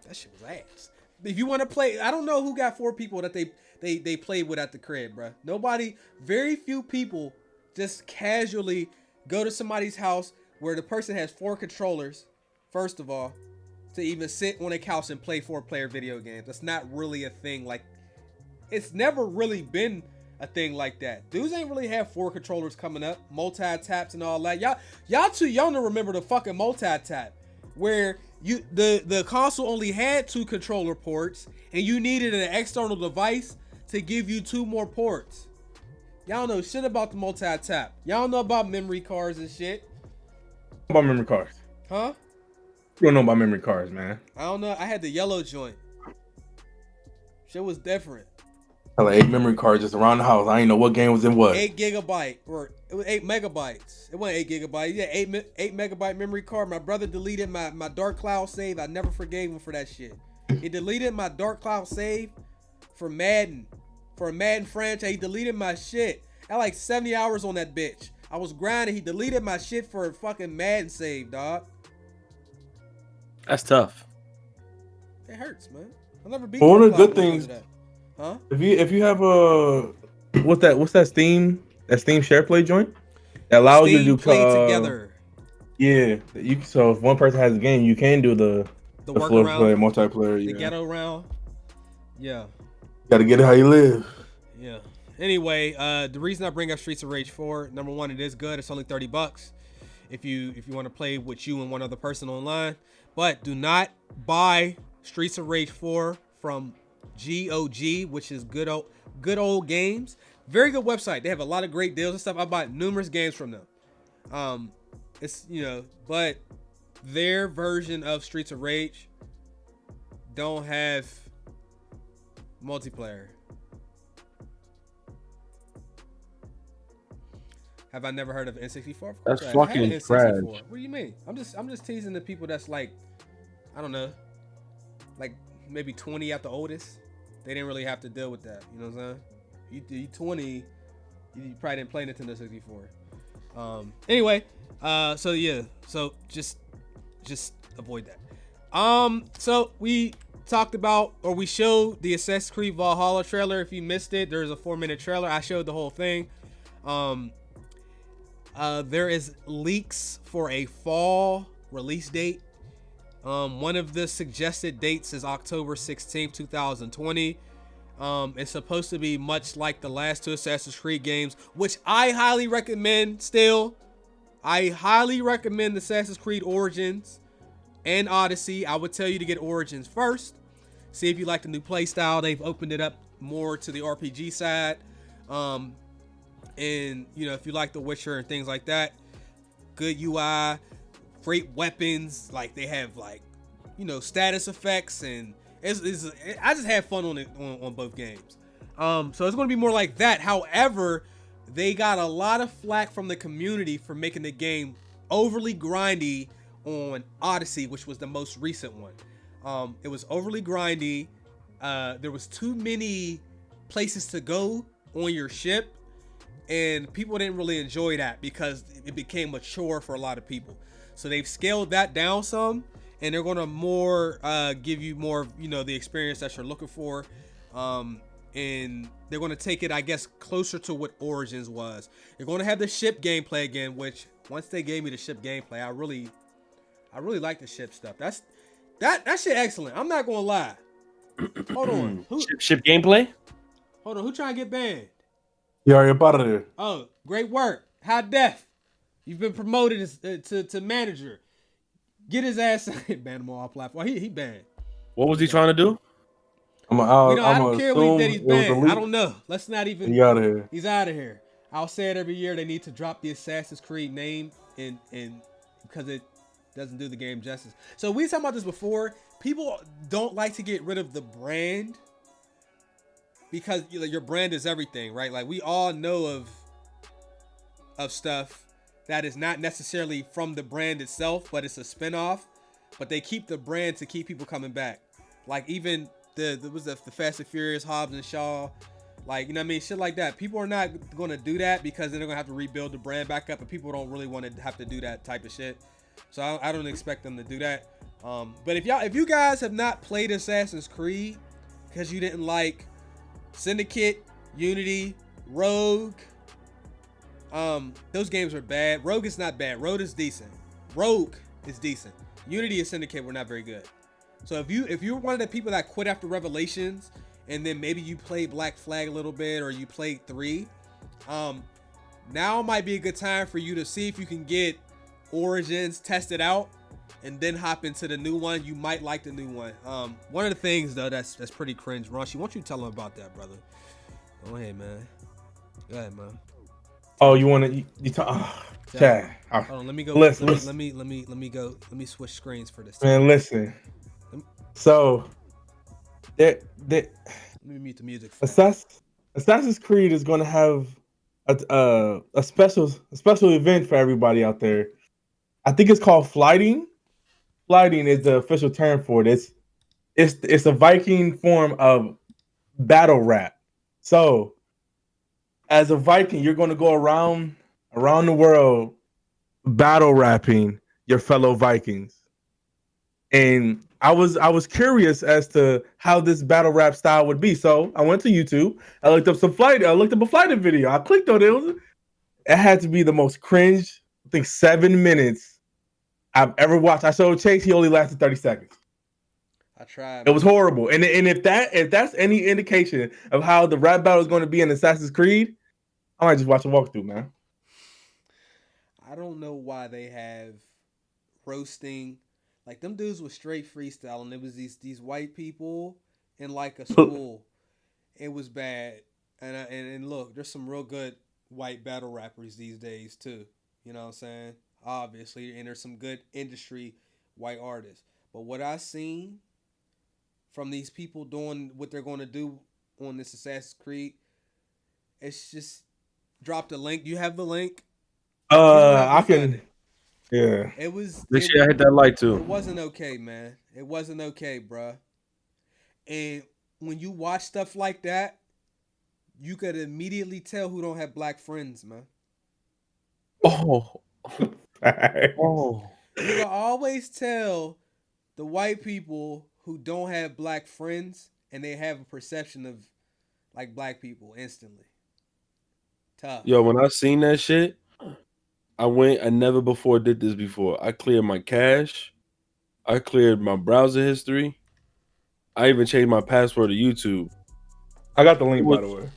That shit was ass. If you want to play, I don't know who got 4 people that they played with at the crib, bro. Nobody, very few people just casually go to somebody's house where the person has 4 controllers, first of all, to even sit on a couch and play 4-player video games. That's not really a thing. Like, it's never really been a thing like that. Dudes ain't really have 4 controllers coming up, multi-taps and all that. Y'all too young to remember the fucking multi-tap, where the console only had 2 controller ports and you needed an external device to give you 2 more ports. Y'all know shit about the multi-tap. Y'all know about memory cards and shit. About memory cards? Huh? You don't know about memory cards, man. I don't know. I had the yellow joint. Shit was different. I had 8 memory cards just around the house. I ain't know what game was in what. 8 GB, or it was 8 megabytes. It wasn't 8 GB. Yeah, 8 megabyte memory card. My brother deleted my Dark Cloud save. I never forgave him for that shit. He deleted my Dark Cloud save for Madden. For a Madden franchise, he deleted my shit. I had like 70 hours on that bitch. I was grinding. He deleted my shit for a fucking Madden save, dog. That's tough. It hurts, man. I'll never beat. One of the good things, huh? If you have a what's that Steam share play joint that allows you to do play together. Yeah, so if one person has a game, you can do the workaround, multiplayer, the ghetto round. Yeah. Gotta get it how you live. Yeah. Anyway, the reason I bring up Streets of Rage 4, number one, it is good. It's only $30 if you want to play with you and one other person online. But do not buy Streets of Rage 4 from GOG, which is good old games. Very good website. They have a lot of great deals and stuff. I bought numerous games from them. It's, but their version of Streets of Rage don't have multiplayer. Have I never heard of N64? That's fucking trash. What do you mean? I'm just teasing the people that's like, I don't know, like maybe 20 at the oldest. They didn't really have to deal with that. You know what I'm saying? You 20, you probably didn't play Nintendo 64. Anyway, so yeah, so just avoid that. So we talked about, or we showed the Assassin's Creed Valhalla trailer. If you missed it, there's a 4-minute trailer. I showed the whole thing. There is leaks for a fall release date. One of the suggested dates is October 16th, 2020. It's supposed to be much like the last 2 Assassin's Creed games, which I highly recommend still. I highly recommend Assassin's Creed Origins and Odyssey. I would tell you to get Origins first. See if you like the new play style. They've opened it up more to the RPG side. And if you like The Witcher and things like that, good UI, great weapons. Like they have status effects, and I just had fun on both games. So it's going to be more like that. However, they got a lot of flack from the community for making the game overly grindy on Odyssey, which was the most recent one. It was overly grindy. There was too many places to go on your ship, and people didn't really enjoy that because it became a chore for a lot of people. So they've scaled that down some, and they're going to give you more, the experience that you're looking for. And they're going to take it, I guess, closer to what Origins was. They're going to have the ship gameplay again, which once they gave me the ship gameplay, I really like the ship stuff. That shit excellent. I'm not going to lie. Hold on. Ship gameplay? Hold on. Who trying to get banned? You already about it there. Oh, great work. High Def. You've been promoted to manager. Get his ass ban him on all platforms. He banned. What was he trying to do? I don't care what he did. He's banned. I don't know. Let's not even. He's out of here. He's out of here. I'll say it every year. They need to drop the Assassin's Creed name and because it doesn't do the game justice. So we talked about this before. people don't like to get rid of the brand because your brand is everything, right? Like we all know of stuff that is not necessarily from the brand itself, but it's a spinoff. But they keep the brand to keep people coming back. Like even the Fast and Furious, Hobbs and Shaw, like, you know what I mean, shit like that. People are not going to do that because then they're going to have to rebuild the brand back up, and people don't really want to have to do that type of shit. So I don't expect them to do that. But if you guys have not played Assassin's Creed because you didn't like Syndicate, Unity, Rogue, those games are bad. Rogue is not bad. Rogue is decent. Unity and Syndicate were not very good. So if you're one of the people that quit after Revelations, and then maybe you played Black Flag a little bit, or you played 3, now might be a good time for you to see if you can get Origins, test it out, and then hop into the new one. You might like the new one. One of the things though that's pretty cringe, Raunchy, why don't you tell them about that, brother? Go ahead, man. Go ahead, man. Oh, you want to? You talk? Chad. Hold on, let me go. Listen. Let me go. Let me switch screens for this. Man, listen. So, let me mute the music. Assassin's Creed is going to have a special event for everybody out there. I think it's called flighting. Flighting is the official term for it. It's a Viking form of battle rap. So, as a Viking, you're going to go around the world battle rapping your fellow Vikings. And I was curious as to how this battle rap style would be. So I went to YouTube. I looked up a flighting video. I clicked on it. It had to be the most cringe, I think 7 minutes I've ever watched. I showed Chase, he only lasted 30 seconds. I tried. It was horrible. And if that's any indication of how the rap battle is going to be in Assassin's Creed, I might just watch a walkthrough, man. I don't know why they have roasting. Like, them dudes was straight freestyle, and it was these white people in like a school. It was bad. And look, there's some real good white battle rappers these days too. You know what I'm saying? Obviously, and there's some good industry white artists. But what I seen from these people doing what they're going to do on this Assassin's Creed, it's just drop the link. You have the link? I can. Yeah. It was. Make sure I hit that like too. It wasn't okay, man. It wasn't okay, bruh. And when you watch stuff like that, you could immediately tell who don't have black friends, man. Oh. You can always tell the white people who don't have black friends, and they have a perception of like black people instantly. Tough. Yo, when I seen that shit, I never before did this before. I cleared my cache. I cleared my browser history. I even changed my password to YouTube. I got the link, by the way.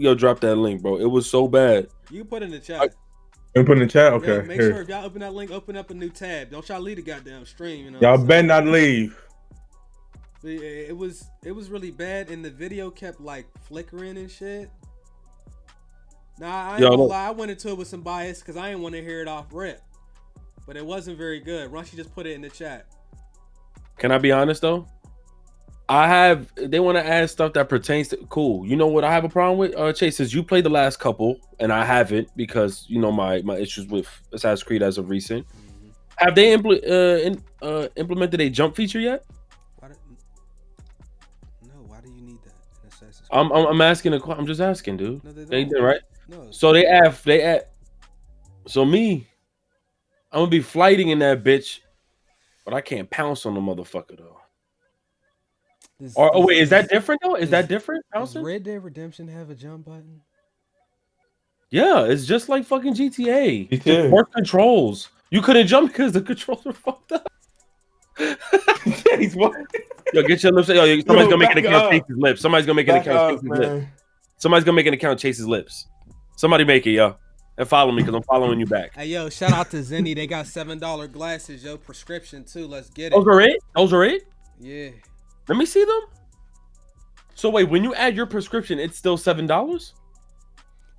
Yo, drop that link, bro. It was so bad. You can put it in the chat. You put it in the chat? Okay. Yeah, make sure if y'all open that link, open up a new tab. Don't y'all leave the goddamn stream. You know y'all better not leave. But it was really bad, and the video kept like flickering and shit. Nah, I ain't gonna lie. I went into it with some bias because I didn't want to hear it off rip. But it wasn't very good. Runchy just put it in the chat. Can I be honest though? They want to add stuff that pertains to cool. You know what I have a problem with? Chase, since you played the last couple and I haven't because you know my issues with Assassin's Creed as of recent. Mm-hmm. Have they implemented a jump feature yet? Why do you need that in Assassin's Creed? I'm asking I'm just asking, dude. No, they did, right? No. So they add. So me, I'm gonna be flighting in that bitch, but I can't pounce on the motherfucker though. Wait, is that different though? Is that different? Does Red Dead Redemption have a jump button? Yeah, it's just like fucking GTA. It's more controls. You couldn't jump because the controls were fucked up. Yo, get your lips. Yo, somebody's gonna make an account Chase's lips. Somebody's gonna make an account Chase's lips. Somebody's gonna make an account Chase's lips. Somebody make it, yo. And follow me because I'm following you back. Hey, yo, shout out to Zenny. They got $7 glasses, yo. Prescription too. Let's get it. Those are it? Yeah. Let me see them. So wait, when you add your prescription, it's still $7?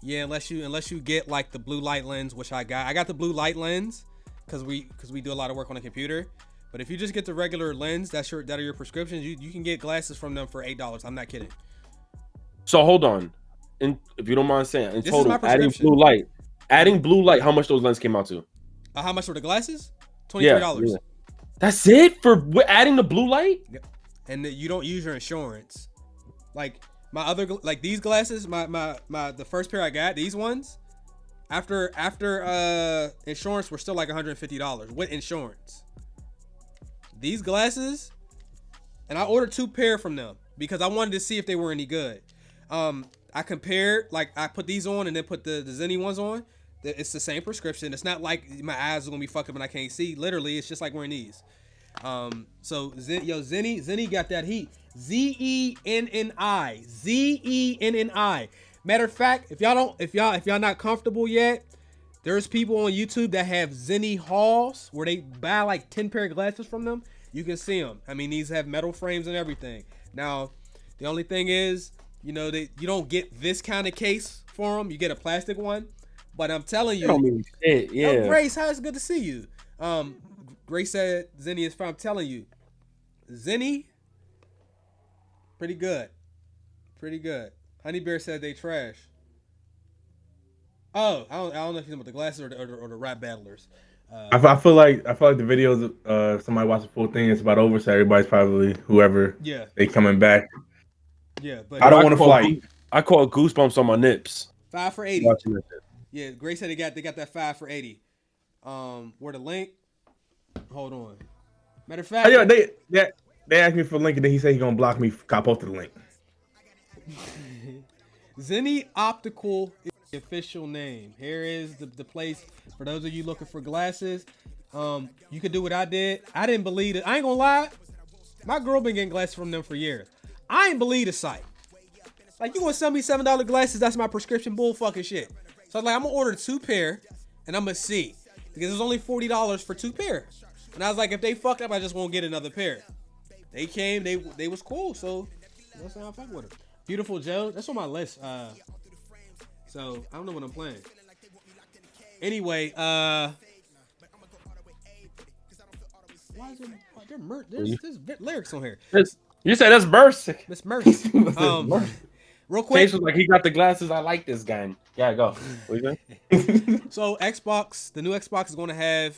Yeah, unless you get like the blue light lens, which I got. I got the blue light lens because we do a lot of work on the computer. But if you just get the regular lens, that are your prescriptions, you can get glasses from them for $8. I'm not kidding. So hold on, and if you don't mind saying, in This is total, my prescription. adding blue light, how much those lenses came out to? How much were the glasses? $23. Yeah. That's it for adding the blue light? Yep. And you don't use your insurance. Like my other, like these glasses, my the first pair I got, these ones, after insurance were still like $150 with insurance. These glasses, and I ordered 2 pair from them because I wanted to see if they were any good. I compared, like I put these on and then put the Zenny ones on. It's the same prescription. It's not like my eyes are gonna be fucked up and I can't see. Literally, it's just like wearing these. So Zenny got that heat. Zenni. Matter of fact, if y'all not comfortable yet, there's people on YouTube that have Zenni hauls where they buy like 10 pair of glasses from them. You can see them. I mean, these have metal frames and everything. Now, the only thing is, you don't get this kind of case for them. You get a plastic one. But I'm telling you, yeah. Grace, how it's good to see you. Grace said Zenni is fine. I'm telling you, Zenni, pretty good. Honey Bear said they trash. Oh, I don't know if you're talking about the glasses or the rap battlers. I feel like the videos of somebody watch the full thing, it's about over, so everybody's probably whoever they coming back. Yeah, but I don't want to fight. I call goosebumps on my nips. 5 for $80. Yeah, Grace said they got that 5 for $80. Where the link? Hold on. Matter of fact, they asked me for a link and then he said he's gonna block me. I posted the link. Zenni Optical is the official name. Here is the place for those of you looking for glasses. You could do what I did. I didn't believe it. I ain't gonna lie. My girl been getting glasses from them for years. I ain't believe the site. Like, you gonna sell me $7 glasses? That's my prescription bull fucking shit. So I was like, I'm gonna order 2 pair and I'm gonna see. Because it's only $40 for 2 pair. And I was like, if they fuck up, I just won't get another pair. They came, they was cool, so that's how I fuck with them. Beautiful Joe, that's on my list. So I don't know what I'm playing. Anyway, why is there's lyrics on here? You said that's Mercy. Miss Mercy. Real quick. Chase was like, he got the glasses. I like this guy. Yeah, go. What you saying? So Xbox, the new Xbox is going to have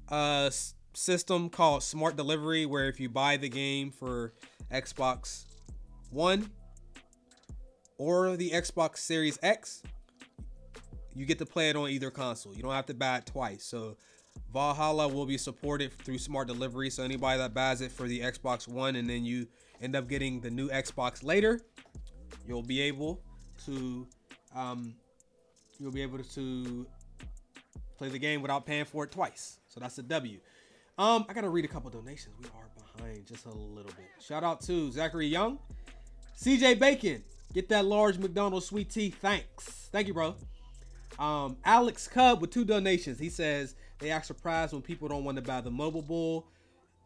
a system called Smart Delivery, where if you buy the game for Xbox One or the Xbox Series X, you get to play it on either console. You don't have to buy it twice. So Valhalla will be supported through Smart Delivery. So anybody that buys it for the Xbox One and then you end up getting the new Xbox later, you'll be able to play the game without paying for it twice. So that's a W. I gotta read a couple donations. We are behind just a little bit. Shout out to Zachary Young, CJ Bacon. Get that large McDonald's sweet tea. Thanks. Thank you, bro. Alex Cub with 2 donations. He says they act surprised when people don't want to buy the mobile bull.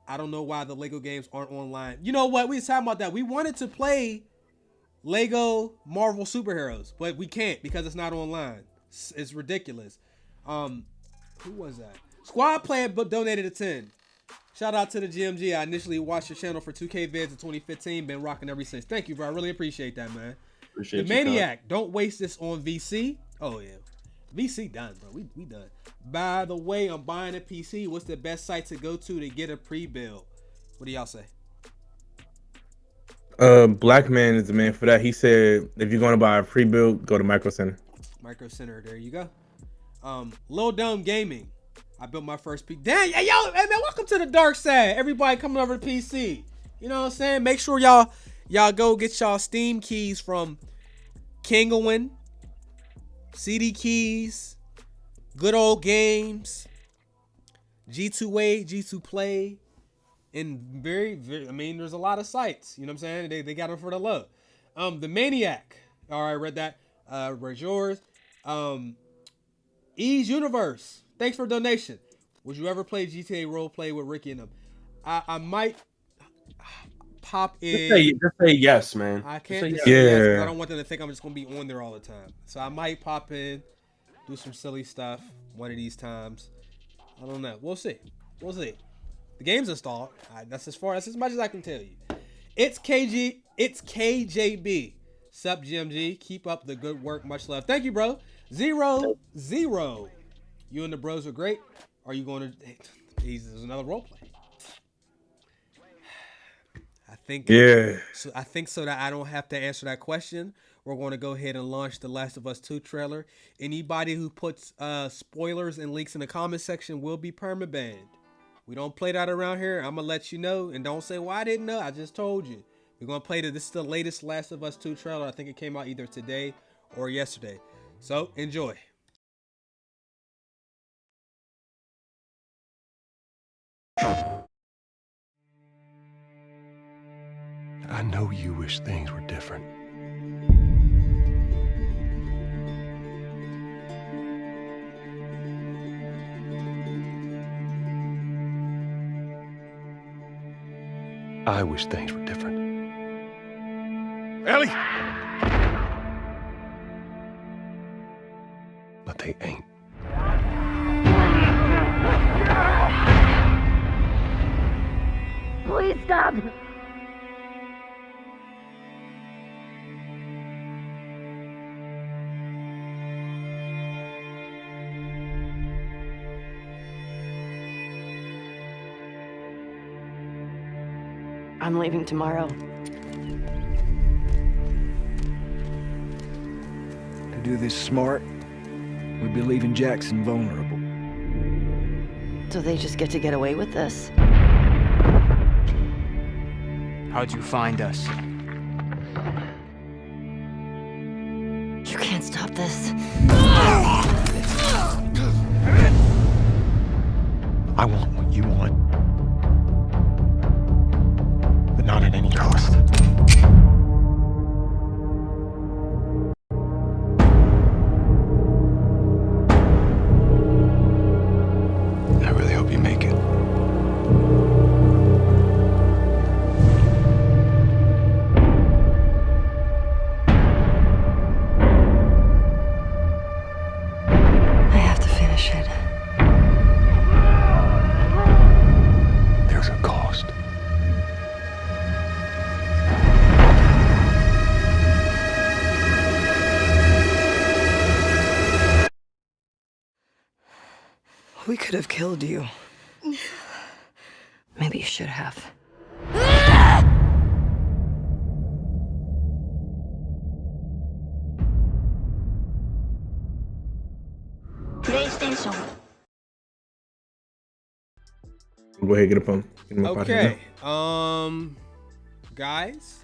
I don't know why the Lego games aren't online. You know what? We was talking about that. We wanted to play Lego Marvel superheroes, but we can't because it's not online. It's ridiculous. Who was that? Squad Player donated a 10. Shout out to the GMG. I initially watched your channel for 2K vids in 2015. Been rocking ever since. Thank you, bro. I really appreciate that, man. Appreciate the Maniac. Don't waste this on VC. Oh yeah, VC done, bro. We done. By the way, I'm buying a PC. What's the best site to go to get a pre-build? What do y'all say? Black Man is the man for that. He said if you're going to buy a pre-build, go to Micro Center. Micro Center, there you go. Lil Dome Gaming. I built my first PC. Damn, hey, yo, hey man, welcome to the dark side. Everybody coming over to PC. You know what I'm saying? Make sure y'all go get y'all Steam keys from Kingowin, CD Keys, Good Old Games, G2A, G2 Play, and very, I mean, there's a lot of sites. You know what I'm saying? They got them for the love. The Maniac. All right, read that. Where's yours? Ease Universe. Thanks for donation. Would you ever play GTA roleplay with Ricky and them? I might pop in. Just say yes, man. I can't just say yes because I don't want them to think I'm just gonna be on there all the time. So I might pop in, do some silly stuff one of these times. I don't know. We'll see. The game's installed. That's as much as I can tell you. It's KJB. Sup, GMG. Keep up the good work. Much love. Thank you, bro. 0-0. You and the bros are great. Are you going to? There's another role play. I think. Yeah. So I think so that I don't have to answer that question, we're going to go ahead and launch the Last of Us 2 trailer. Anybody who puts spoilers and links in the comment section will be permabanned. We don't play that around here. I'm gonna let you know, and don't say, "Well, I didn't know." I just told you. We're gonna play this is the latest Last of Us 2 trailer. I think it came out either today or yesterday. So enjoy. I know you wish things were different. I wish things were different. Ellie! But they ain't. Please stop! I'm leaving tomorrow. To do this smart, we'd be leaving Jackson vulnerable. So they just get to get away with this? How'd you find us? You can't stop this. I want what you want. But not at any cost. I really hope you make it. I have to finish it. There's a cost. We could have killed you. Maybe you should have. PlayStation. Go ahead, get up on. Get him up out here Okay. Guys,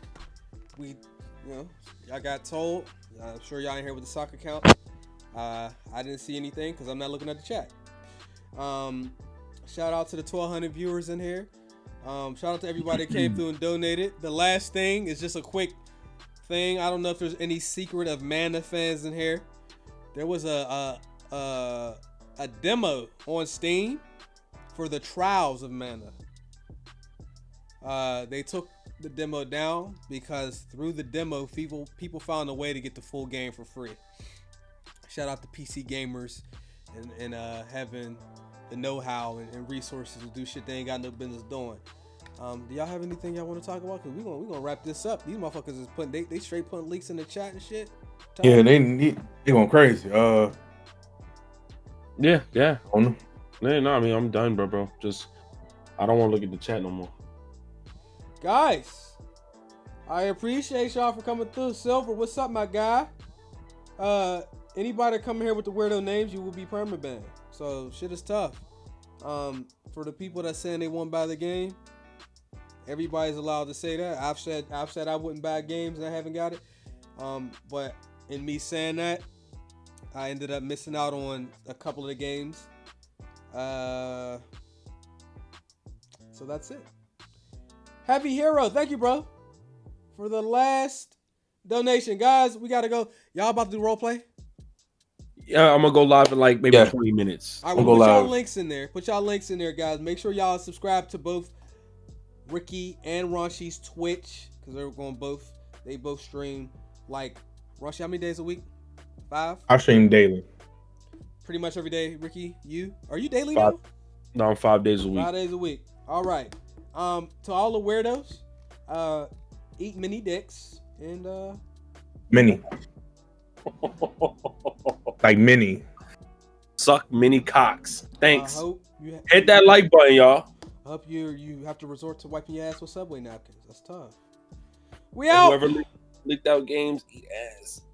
y'all got told. I'm sure y'all ain't here with the soccer count. I didn't see anything because I'm not looking at the chat. Shout out to the 1,200 viewers in here. Shout out to everybody that came through and donated. The last thing is just a quick thing. I don't know if there's any secret of Mana fans in here. There was a demo on Steam for the Trials of Mana. They took the demo down because through the demo, people found a way to get the full game for free. Shout out to PC gamers and having the know-how and resources to do shit they ain't got no business doing. Do y'all have anything y'all want to talk about? Cause we gonna wrap this up. These motherfuckers is putting they straight putting leaks in the chat and shit. Yeah, they going crazy. Yeah. On them. Yeah, no, I mean I'm done, bro. Just I don't want to look at the chat no more. Guys, I appreciate y'all for coming through. Silver, what's up, my guy? Anybody coming here with the weirdo names, you will be permabanned. So shit is tough. For the people that saying they won't buy the game, everybody's allowed to say that. I've said I wouldn't buy games and I haven't got it. But in me saying that, I ended up missing out on a couple of the games. So that's it. Heavy Hero, thank you, bro, for the last donation. Guys, we gotta go. Y'all about to do role play? Yeah, I'm gonna go live in like maybe 20 minutes. All right, we'll put y'all links in there. Put y'all links in there, guys. Make sure y'all subscribe to both Ricky and Raunchy's Twitch because they both stream like Raunchy. How many days a week? 5? I stream daily. Pretty much every day. Ricky, are you daily 5. now? No, I'm 5 days a week. 5 days a week. All right. To all the weirdos, eat mini dicks and Mini. Like mini. Suck mini cocks. Thanks. hope you Hit that like button, y'all. I hope you have to resort to wiping your ass with Subway napkins. That's tough. We out. Whoever leaked out games, eat ass.